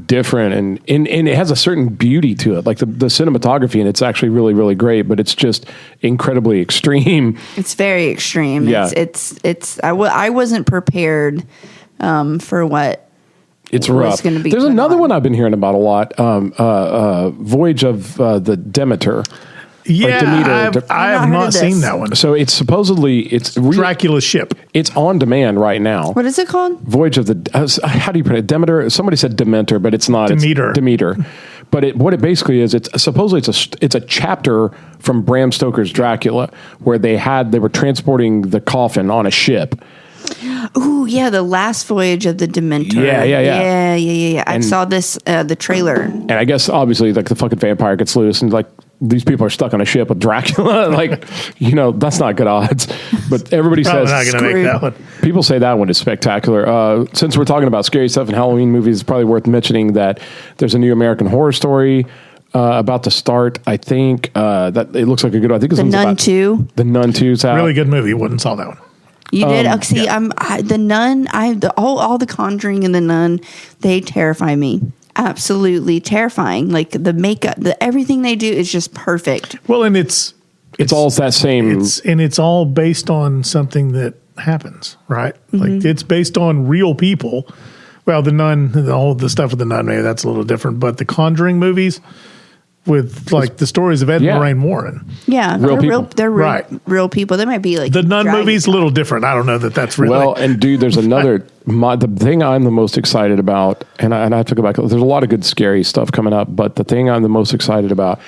different and it has a certain beauty to it, like the cinematography, and it's actually really, really great, but it's just incredibly extreme. It's very extreme. Yeah. I wasn't prepared for what it's rough. Going to be. There's another one I've been hearing about a lot. Voyage of the Demeter. Yeah, I have not seen that one. So it's supposedly Dracula's ship. It's on demand right now. What is it called? Voyage of the. How do you pronounce it? Demeter? Somebody said Dementor, but it's not. Demeter. It's Demeter. But what it basically is, it's supposedly it's a chapter from Bram Stoker's Dracula where they were transporting the coffin on a ship. Ooh, yeah, the last voyage of the Dementor. Yeah. I saw this the trailer, and I guess obviously like the fucking vampire gets loose and like. These people are stuck on a ship with Dracula. Like, that's not good odds. But everybody says not going to make that one. People say that one is spectacular. Since we're talking about scary stuff and Halloween movies, it's probably worth mentioning that there's a new American Horror Story about to start. I think that it looks like a good one. I think it's The Nun 2. The Nun 2's out. Really good movie. Wouldn't saw that one. You did? See, yeah. The Nun. All the Conjuring and the Nun. They terrify me. Absolutely terrifying. Like the makeup, everything they do is just perfect. Well, and it's all that same. It's all based on something that happens, right? Mm-hmm. Like it's based on real people. Well, the Nun, all the stuff with the Nun, maybe that's a little different. But the Conjuring movies with like the stories of Ed and Lorraine Warren. Yeah, they're real people. They might be like the Nun movie's a little different. I don't know that that's really well. And dude, there's another. The thing I'm the most excited about, and I have to go back. There's a lot of good scary stuff coming up, but the thing I'm the most excited about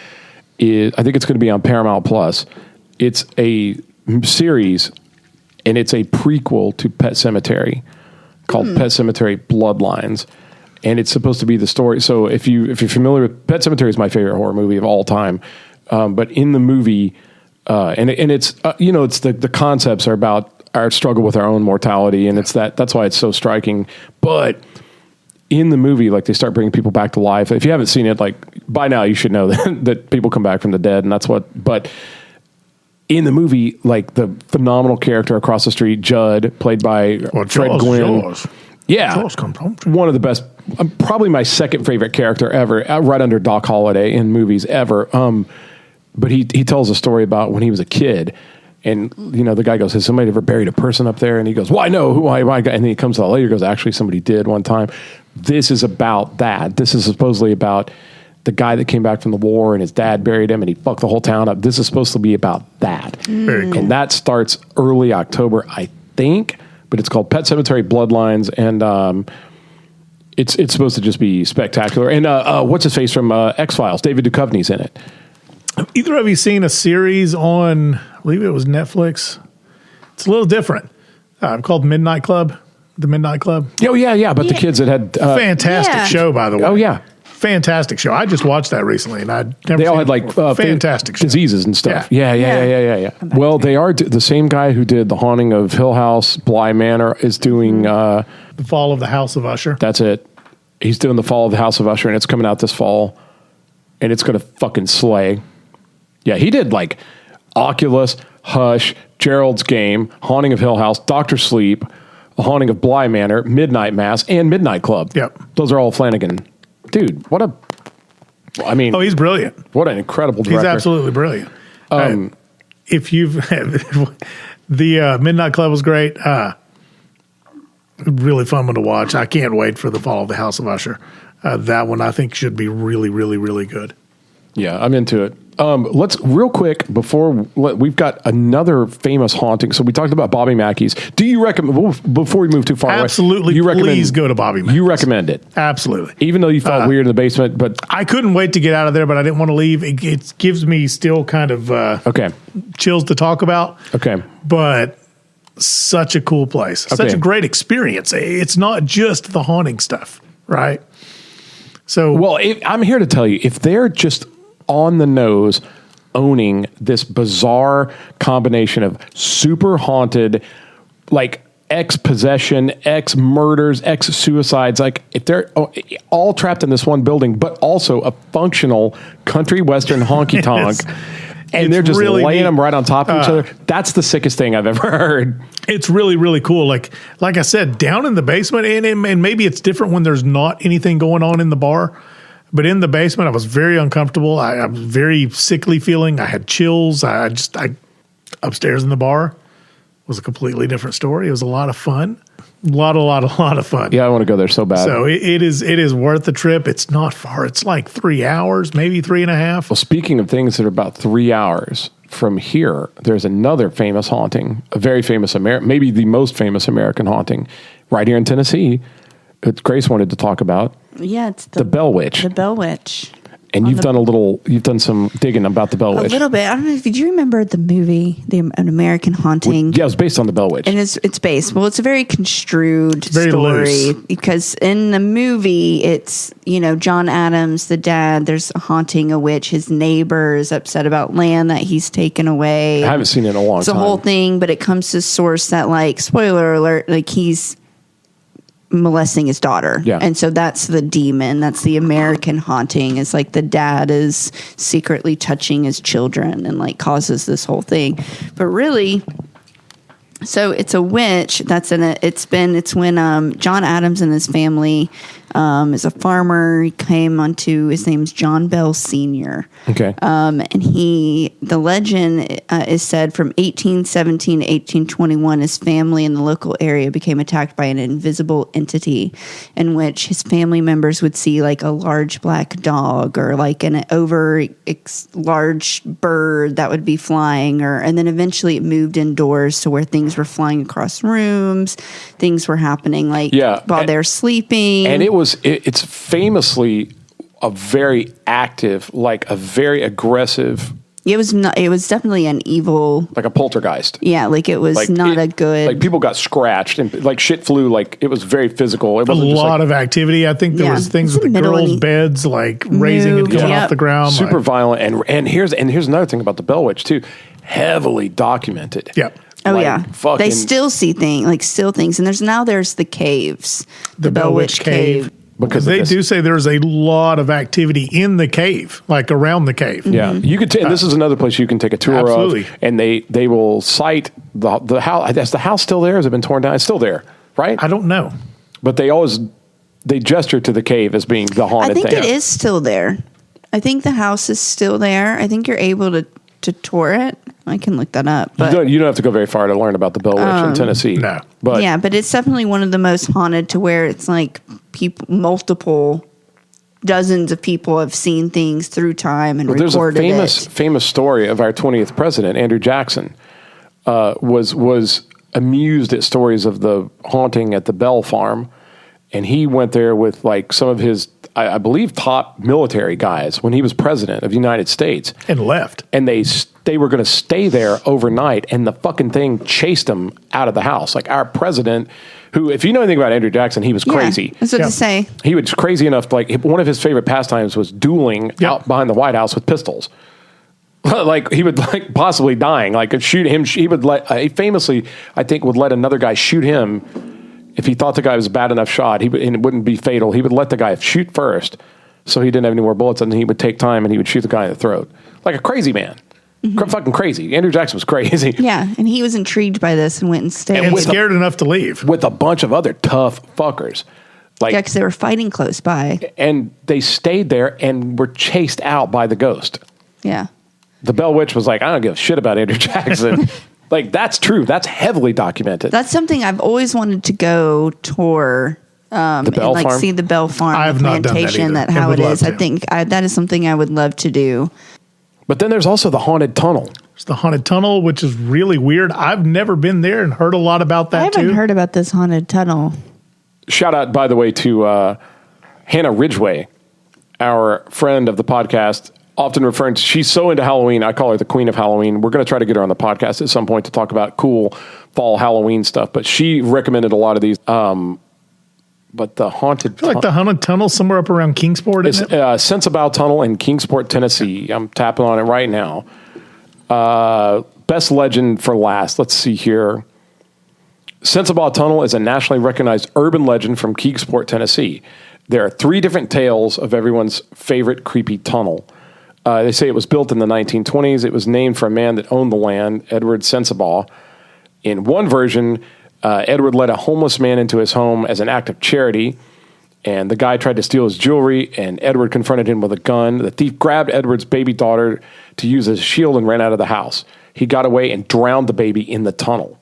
is I think it's going to be on Paramount Plus. It's a series, and it's a prequel to Pet Sematary called Pet Sematary Bloodlines. And it's supposed to be the story. So if you're familiar with Pet Sematary, is my favorite horror movie of all time. But in the movie, and it's it's the concepts are about our struggle with our own mortality, and it's that's why it's so striking. But in the movie, like they start bringing people back to life. If you haven't seen it, like by now you should know that people come back from the dead, and that's what. But in the movie, like the phenomenal character across the street, Judd, played by Fred Gwynne. Yeah, one of the best, probably my second favorite character ever, right under Doc Holliday in movies ever. But he tells a story about when he was a kid, and the guy goes, "Has somebody ever buried a person up there?" And he goes, "Well, I know who I." And then he comes out later, goes, "Actually, somebody did one time." This is about that. This is supposedly about the guy that came back from the war and his dad buried him and he fucked the whole town up. This is supposed to be about that. Very cool. And that starts early October, I think. But it's called Pet Sematary Bloodlines, and it's supposed to just be spectacular. And what's his face from X-Files? David Duchovny's in it. Either of you seen a series on, I believe it was Netflix? It's a little different. Called The Midnight Club. Oh, yeah. But the kids that had... fantastic show, by the way. Oh, yeah. fantastic show. I just watched that recently, and I'd never. They all seen had it like before. Fantastic show. diseases and stuff. Yeah. I'm back Well, to they are the same guy who did The Haunting of Hill House, Bly Manor is doing. The Fall of the House of Usher. That's it. He's doing The Fall of the House of Usher, and it's coming out this fall, and it's going to fucking slay. Yeah, he did like Oculus, Hush, Gerald's Game, Haunting of Hill House, Dr. Sleep, The Haunting of Bly Manor, Midnight Mass, and Midnight Club. Yep. Those are all Flanagan. Dude, what a... I mean... Oh, he's brilliant. What an incredible director. He's absolutely brilliant. If you've... the Midnight Club was great. Really fun one to watch. I can't wait for The Fall of the House of Usher. That one I think should be really, really, really good. Yeah, I'm into it. Let's real quick before we've got another famous haunting. So we talked about Bobby Mackey's. Do you recommend before we move too far? Absolutely, you please go to Bobby Mackey's. You recommend it? Absolutely. Even though you felt weird in the basement, but I couldn't wait to get out of there, but I didn't want to leave. It gives me still kind of okay chills to talk about. Okay, but such a cool place, such a great experience. It's not just the haunting stuff, right? So, well, I'm here to tell you, if they're just on the nose owning this bizarre combination of super haunted, like ex possession, ex murders, ex suicides, like if they're all trapped in this one building, but also a functional country western honky tonk, and they're just really laying them right on top of each other. That's the sickest thing I've ever heard. It's really, really cool. Like I said, down in the basement, and maybe it's different when there's not anything going on in the bar. But in the basement, I was very uncomfortable. I was very sickly feeling. I had chills. I upstairs in the bar was a completely different story. It was a lot of fun. A lot of fun. Yeah, I want to go there so bad. So it is worth the trip. It's not far. It's like 3 hours, maybe 3.5. Well, speaking of things that are about 3 hours from here, there's another famous haunting, a very famous maybe the most famous American haunting, right here in Tennessee. Grace wanted to talk about. Yeah, it's the Bell Witch. The Bell Witch. And you've done some digging about the Bell Witch. A little bit. I don't know. Did you remember the movie, An American Haunting? Yeah, it was based on the Bell Witch. And it's based. Well, it's a very construed very story loose. Because in the movie, it's John Adams, the dad. There's a haunting a witch. His neighbor is upset about land that he's taken away. I haven't seen it in a long time. It's a whole thing, but it comes to source that, like, spoiler alert, like he's molesting his daughter. Yeah. And so that's the demon. That's the American haunting. It's like the dad is secretly touching his children and like causes this whole thing. But really, so it's a witch that's in it. It's when John Adams and his family is a farmer. He came onto, his name's John Bell Sr. Okay. And the legend is said from 1817 to 1821, his family in the local area became attacked by an invisible entity in which his family members would see like a large black dog or like an large bird that would be flying, and then eventually it moved indoors to where things were flying across rooms. Things were happening while they're sleeping. And it's famously a very active, like a very aggressive. It was definitely an evil, like a poltergeist. Yeah, like it was not a good. Like people got scratched and like shit flew. Like it was very physical. It wasn't a just lot of activity. I think there was things with the girls' beds, like raising and coming off the ground, super violent. And here's another thing about the Bell Witch too, heavily documented. Yeah. Oh yeah, they still see things, and there's the caves, the Bell Witch Cave. Because they do say there's a lot of activity in the cave, like around the cave. Yeah, you could. And this is another place you can take a tour absolutely. of, and they will cite the house. Is the house still there? Has it been torn down? It's still there, right? I don't know, but they gesture to the cave as being the haunted thing. I think it is still there. I think the house is still there. I think you're able to tour it. I can look that up. But you don't have to go very far to learn about the Bell Witch in Tennessee. No. But but it's definitely one of the most haunted to where it's like multiple dozens of people have seen things through time and recorded it. There's a famous story of our 20th president, Andrew Jackson, was amused at stories of the haunting at the Bell Farm. And he went there with like some of his I believe, top military guys when he was president of the United States. And left. And they were going to stay there overnight, and the fucking thing chased them out of the house. Like our president, who, if you know anything about Andrew Jackson, he was crazy. That's what to say. He was crazy enough to, like, one of his favorite pastimes was dueling out behind the White House with pistols. Like, he would, like, possibly dying, like, shoot him. He would he famously, I think, would let another guy shoot him if he thought the guy was a bad enough shot. And it wouldn't be fatal. He would let the guy shoot first, so he didn't have any more bullets, and then he would take time and he would shoot the guy in the throat, like a crazy man. Fucking crazy. Andrew Jackson was crazy. Yeah, and he was intrigued by this and went and stayed. And scared enough to leave. With a bunch of other tough fuckers. Like, yeah, because they were fighting close by. And they stayed there and were chased out by the ghost. Yeah. The Bell Witch was like, I don't give a shit about Andrew Jackson. Like, that's true. That's heavily documented. That's something I've always wanted to go tour the Bell and, like, Farm? see the Bell Farm I have not done that plantation, either, how and it would is. love I to. think that is something I would love to do. But then there's also the Haunted Tunnel. It's the Haunted Tunnel, which is really weird. I've never been there and heard a lot about that, I haven't too. heard about this haunted tunnel. Shout out, by the way, to Hannah Ridgway, our friend of the podcast, often referring to, she's so into Halloween, I call her the queen of Halloween. We're going to try to get her on the podcast at some point to talk about cool fall Halloween stuff. But she recommended a lot of these. But the Haunted I feel like the Haunted Tunnel somewhere up around Kingsport, isn't it? Sensabaugh Tunnel in Kingsport, Tennessee. I'm tapping on it right now. Best legend for last. Let's see here. Sensabaugh Tunnel is a nationally recognized urban legend from Kingsport, Tennessee. There are 3 different tales of everyone's favorite creepy tunnel. They say it was built in the 1920s. It was named for a man that owned the land, Edward Sensabaugh. In one version, Edward let a homeless man into his home as an act of charity, and the guy tried to steal his jewelry, and Edward confronted him with a gun. The thief grabbed Edward's baby daughter to use as a shield and ran out of the house. He got away and drowned the baby in the tunnel.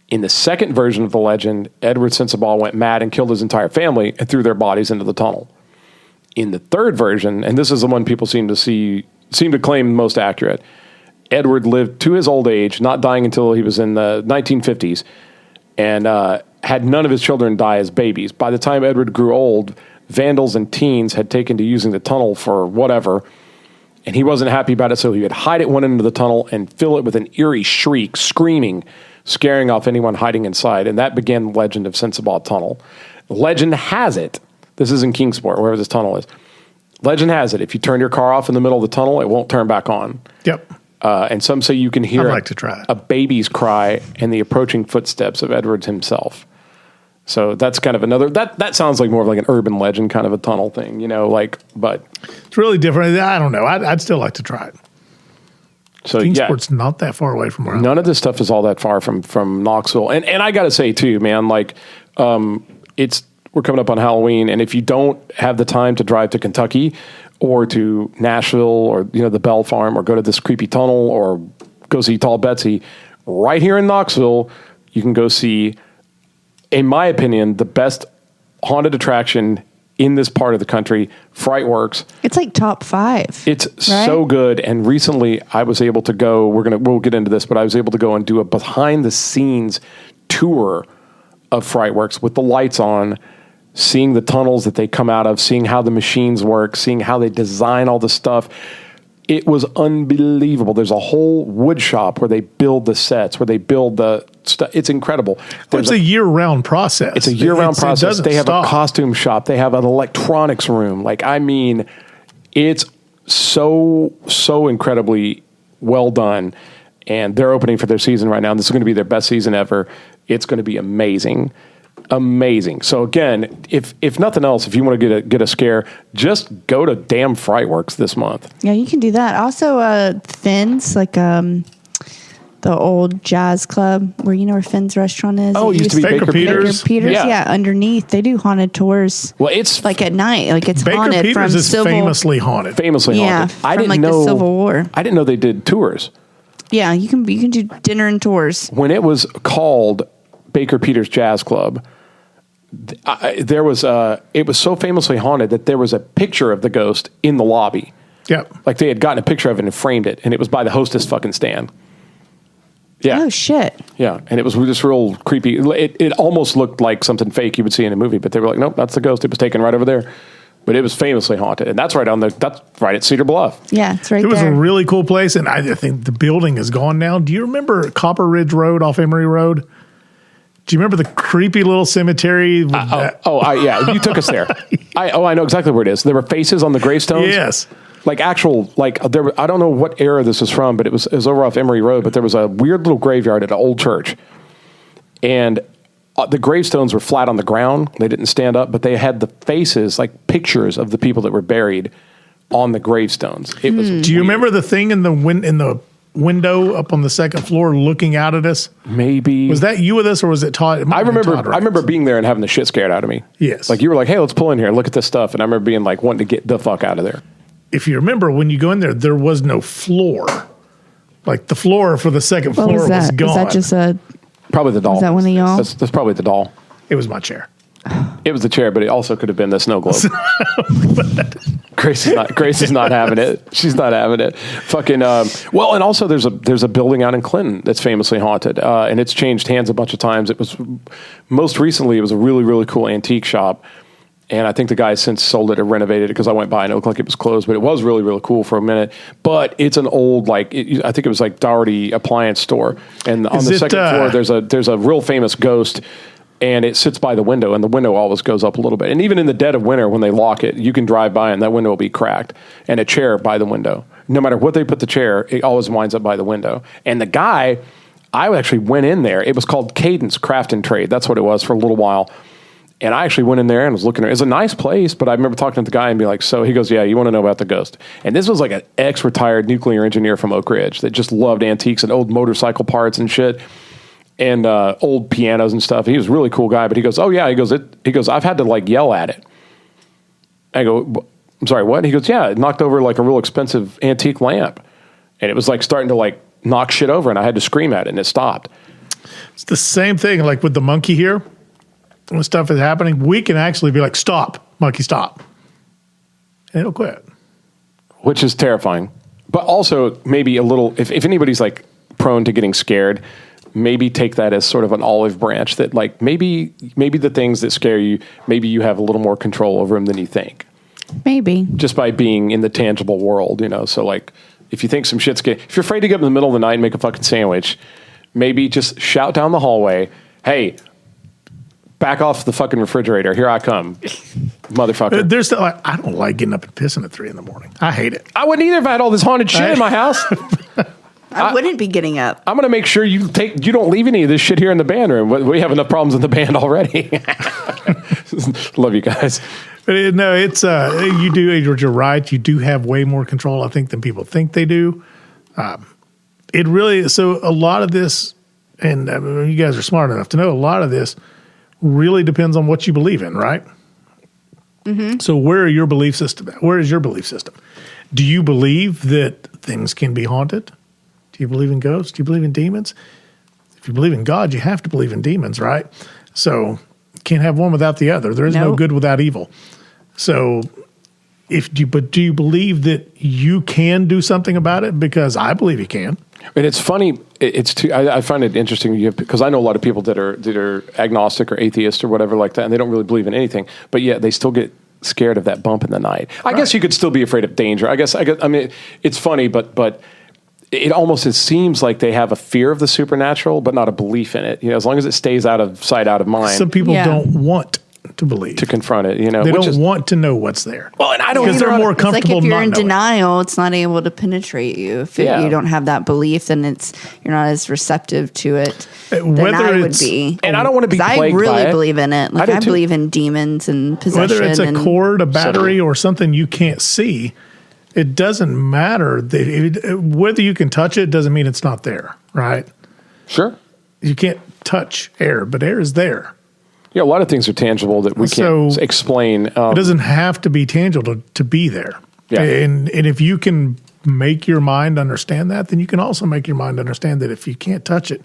In the second version of the legend, Edward Sensabaugh went mad and killed his entire family and threw their bodies into the tunnel. In the third version, and this is the one people seem to claim most accurate, Edward lived to his old age, not dying until he was in the 1950s, and had none of his children die as babies. By the time Edward grew old, vandals and teens had taken to using the tunnel for whatever, and he wasn't happy about it, so he would hide at one end of the tunnel and fill it with an eerie shriek, screaming, scaring off anyone hiding inside, and that began the legend of Sensabaugh Tunnel. Legend has it, this is in Kingsport, wherever this tunnel is, legend has it, if you turn your car off in the middle of the tunnel, it won't turn back on. Yep. And some say you can hear I'd like to try it. a baby's cry and the approaching footsteps of Edward himself. So that's kind of another, that sounds like more of like an urban legend kind of a tunnel thing, you know, like, but. It's really different. I don't know. I'd still like to try it. So Kingsport's not that far away from where I'm none of this stuff is all that far from Knoxville. And I got to say too, man, like, we're coming up on Halloween, and if you don't have the time to drive to Kentucky or to Nashville or, you know, the Bell Farm or go to this creepy tunnel or go see Tall Betsy, right here in Knoxville, you can go see, in my opinion, the best haunted attraction in this part of the country, Frightworks. It's like top 5. It's right? so good. And recently I was able to go, we'll get into this, but I was able to go and do a behind the scenes tour of Frightworks with the lights on, seeing the tunnels that they come out of, seeing how the machines work, seeing how they design all the stuff. It was unbelievable. There's a whole wood shop where they build the sets, where they build the stuff. It's incredible. It's a year-round process. It's a year-round process. They have stop. a costume shop. They have an electronics room. Like, I mean, it's so incredibly well done. And they're opening for their season right now. And this is going to be their best season ever. It's going to be amazing. Amazing. So again, if nothing else, if you want to get a scare, just go to damn Frightworks this month. Yeah, you can do that. Also, Finn's, like the old jazz club where, you know where Finn's restaurant is. Oh, it used to be Baker Peters. Baker Peters, yeah. Underneath, they do haunted tours. Well, it's like at night, like it's Baker haunted Peters from is Civil. famously haunted. Famously haunted. I didn't know the Civil War. I didn't know they did tours. Yeah, you can do dinner and tours. When it was called Baker Peters Jazz Club, it was so famously haunted that there was a picture of the ghost in the lobby. Yep. Like they had gotten a picture of it and framed it, and it was by the hostess fucking stand. Yeah. Oh shit. Yeah, and it was just real creepy. It almost looked like something fake you would see in a movie, but they were like, nope, that's the ghost. It was taken right over there. but it was famously haunted, and that's right at Cedar Bluff. Yeah, it's right It was there. a really cool place, and I think the building is gone now. Do you remember Copper Ridge Road off Emory Road? Do you remember the creepy little cemetery? Yeah, you took us there. I know exactly where it is. There were faces on the gravestones. Yes. Like actual, like there. I don't know what era this is from, but it was over off Emory Road. But there was a weird little graveyard at an old church, and the gravestones were flat on the ground. They didn't stand up, but they had the faces, like pictures of the people that were buried on the gravestones. It was. Do you remember the thing in the window up on the second floor looking out at us? Maybe Was that you with us, or was it Todd? I remember being there and having the shit scared out of me. Yes. Like you were like, "Hey, let's pull in here and look at this stuff," and I remember being like, wanting to get the fuck out of there. If you remember, when you go in there was no floor. Like the floor for the second What floor was that? gone. Was that just a? Probably the doll. Was that one of y'all? That's probably the doll. It was my chair. It was the chair, but it also could have been the snow globe. Grace is not having it. She's not having it. Fucking. Well, and also there's a building out in Clinton that's famously haunted, and it's changed hands a bunch of times. It was most recently it was a really really cool antique shop, and I think the guy since sold it or renovated it because I went by and it looked like it was closed, but it was really really cool for a minute. But it's an old I think it was like Dougherty appliance store, and on the second floor there's a real famous ghost. And it sits by the window, and the window always goes up a little bit. And even in the dead of winter, when they lock it, you can drive by, and that window will be cracked. And a chair by the window. No matter what they put the chair, it always winds up by the window. And the guy, I actually went in there. It was called Cadence Craft and Trade. That's what it was for a little while. And I actually went in there and was looking at it. It was a nice place, but I remember talking to the guy and be like, so he goes, yeah, you want to know about the ghost? And this was like an ex-retired nuclear engineer from Oak Ridge that just loved antiques and old motorcycle parts and shit. And old pianos and stuff. He was a really cool guy, but he goes, oh yeah, he goes, I've had to like yell at it. I go, I'm sorry, what? He goes, yeah, it knocked over like a real expensive antique lamp. And it was like starting to like knock shit over, and I had to scream at it, and it stopped. It's the same thing like with the monkey here. When stuff is happening, we can actually be like, stop, monkey, stop. And it'll quit. Which is terrifying. But also maybe a little, if anybody's like prone to getting scared, maybe take that as sort of an olive branch that like maybe the things that scare you, maybe you have a little more control over them than you think. Maybe. Just by being in the tangible world, you know. So like if you think some shit's scary, if you're afraid to get up in the middle of the night and make a fucking sandwich, maybe just shout down the hallway, hey, back off the fucking refrigerator. Here I come, motherfucker. There's like, I don't like getting up and pissing at 3 a.m. I hate it. I wouldn't either if I had all this haunted shit in my house. I wouldn't be getting up. I'm going to make sure you don't leave any of this shit here in the band room. We have enough problems in the band already. Love you guys. No, it's you do. You're right. You do have way more control, I think, than people think they do. It really so a lot of this, and you guys are smart enough to know a lot of this really depends on what you believe in, right? Mm-hmm. So where are your belief system at? Where is your belief system? Do you believe that things can be haunted? Do you believe in ghosts? Do you believe in demons? If you believe in God, you have to believe in demons, right? So you can't have one without the other. There is no good without evil. So but do you believe that you can do something about it? Because I believe you can. And it's funny. I find it interesting because I know a lot of people that are agnostic or atheist or whatever like that, and they don't really believe in anything, but yet they still get scared of that bump in the night. I guess you could still be afraid of danger. I mean, it's funny, but it almost seems like they have a fear of the supernatural, but not a belief in it. You know, as long as it stays out of sight, out of mind. Some people don't want to believe, to confront it. You know, they don't want to know what's there. Well, and I don't because they're more comfortable. It's like if you're in knowing. denial, it's not able to penetrate you. If you don't have that belief, then you're not as receptive to it than I would be. And I don't want to be plagued I really by believe in it. Like I believe in demons and possession. Whether it's a cord, a battery, or something you can't see, it doesn't matter. Whether you can touch it doesn't mean it's not there, right? Sure. You can't touch air, but air is there. Yeah, a lot of things are tangible that we can't explain. It doesn't have to be tangible to be there. Yeah. And if you can make your mind understand that, then you can also make your mind understand that if you can't touch it,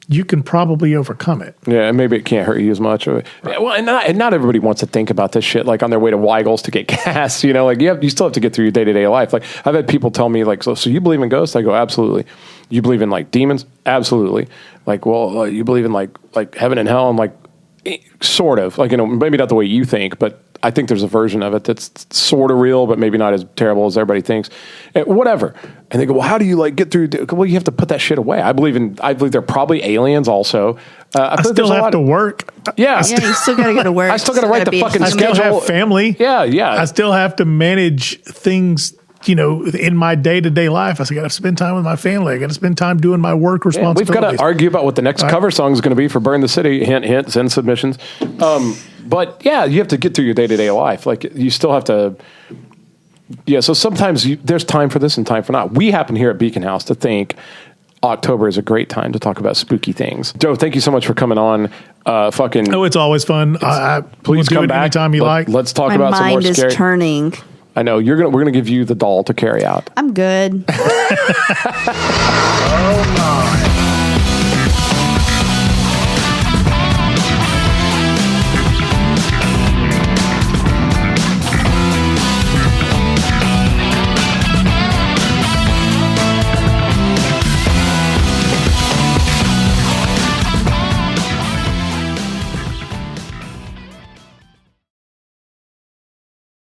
you can probably overcome it. Yeah, and maybe it can't hurt you as much. Well, and not everybody wants to think about this shit like on their way to Weigel's to get gas. You know, like you still have to get through your day-to-day life. Like I've had people tell me like, so you believe in ghosts? I go, absolutely. You believe in like demons? Absolutely. Like, well, you believe in like heaven and hell? I'm like, sort of. Like, you know, maybe not the way you think, but I think there's a version of it that's sort of real, but maybe not as terrible as everybody thinks. Whatever. And they go, well, how do you like get through? Well, you have to put that shit away. I believe they're probably aliens also. I still have to work. Yeah. Yeah, you still got to go to work. I still got to write the fucking schedule. I still have family. Yeah. I still have to manage things, in my day-to-day life. I got to spend time with my family. I got to spend time doing my work responsibilities. We've got to argue about what the next cover song is going to be for Burn the City. Hint, hint, send submissions. But yeah, you have to get through your day-to-day life. Like you still have to. Yeah, so sometimes there's time for this and time for not. We happen here at Beacon House to think October is a great time to talk about spooky things. Joe, thank you so much for coming on. It's always fun. Please come back anytime you like. Let's talk about some more scary. My mind is turning. I know we're gonna give you the doll to carry out. I'm good.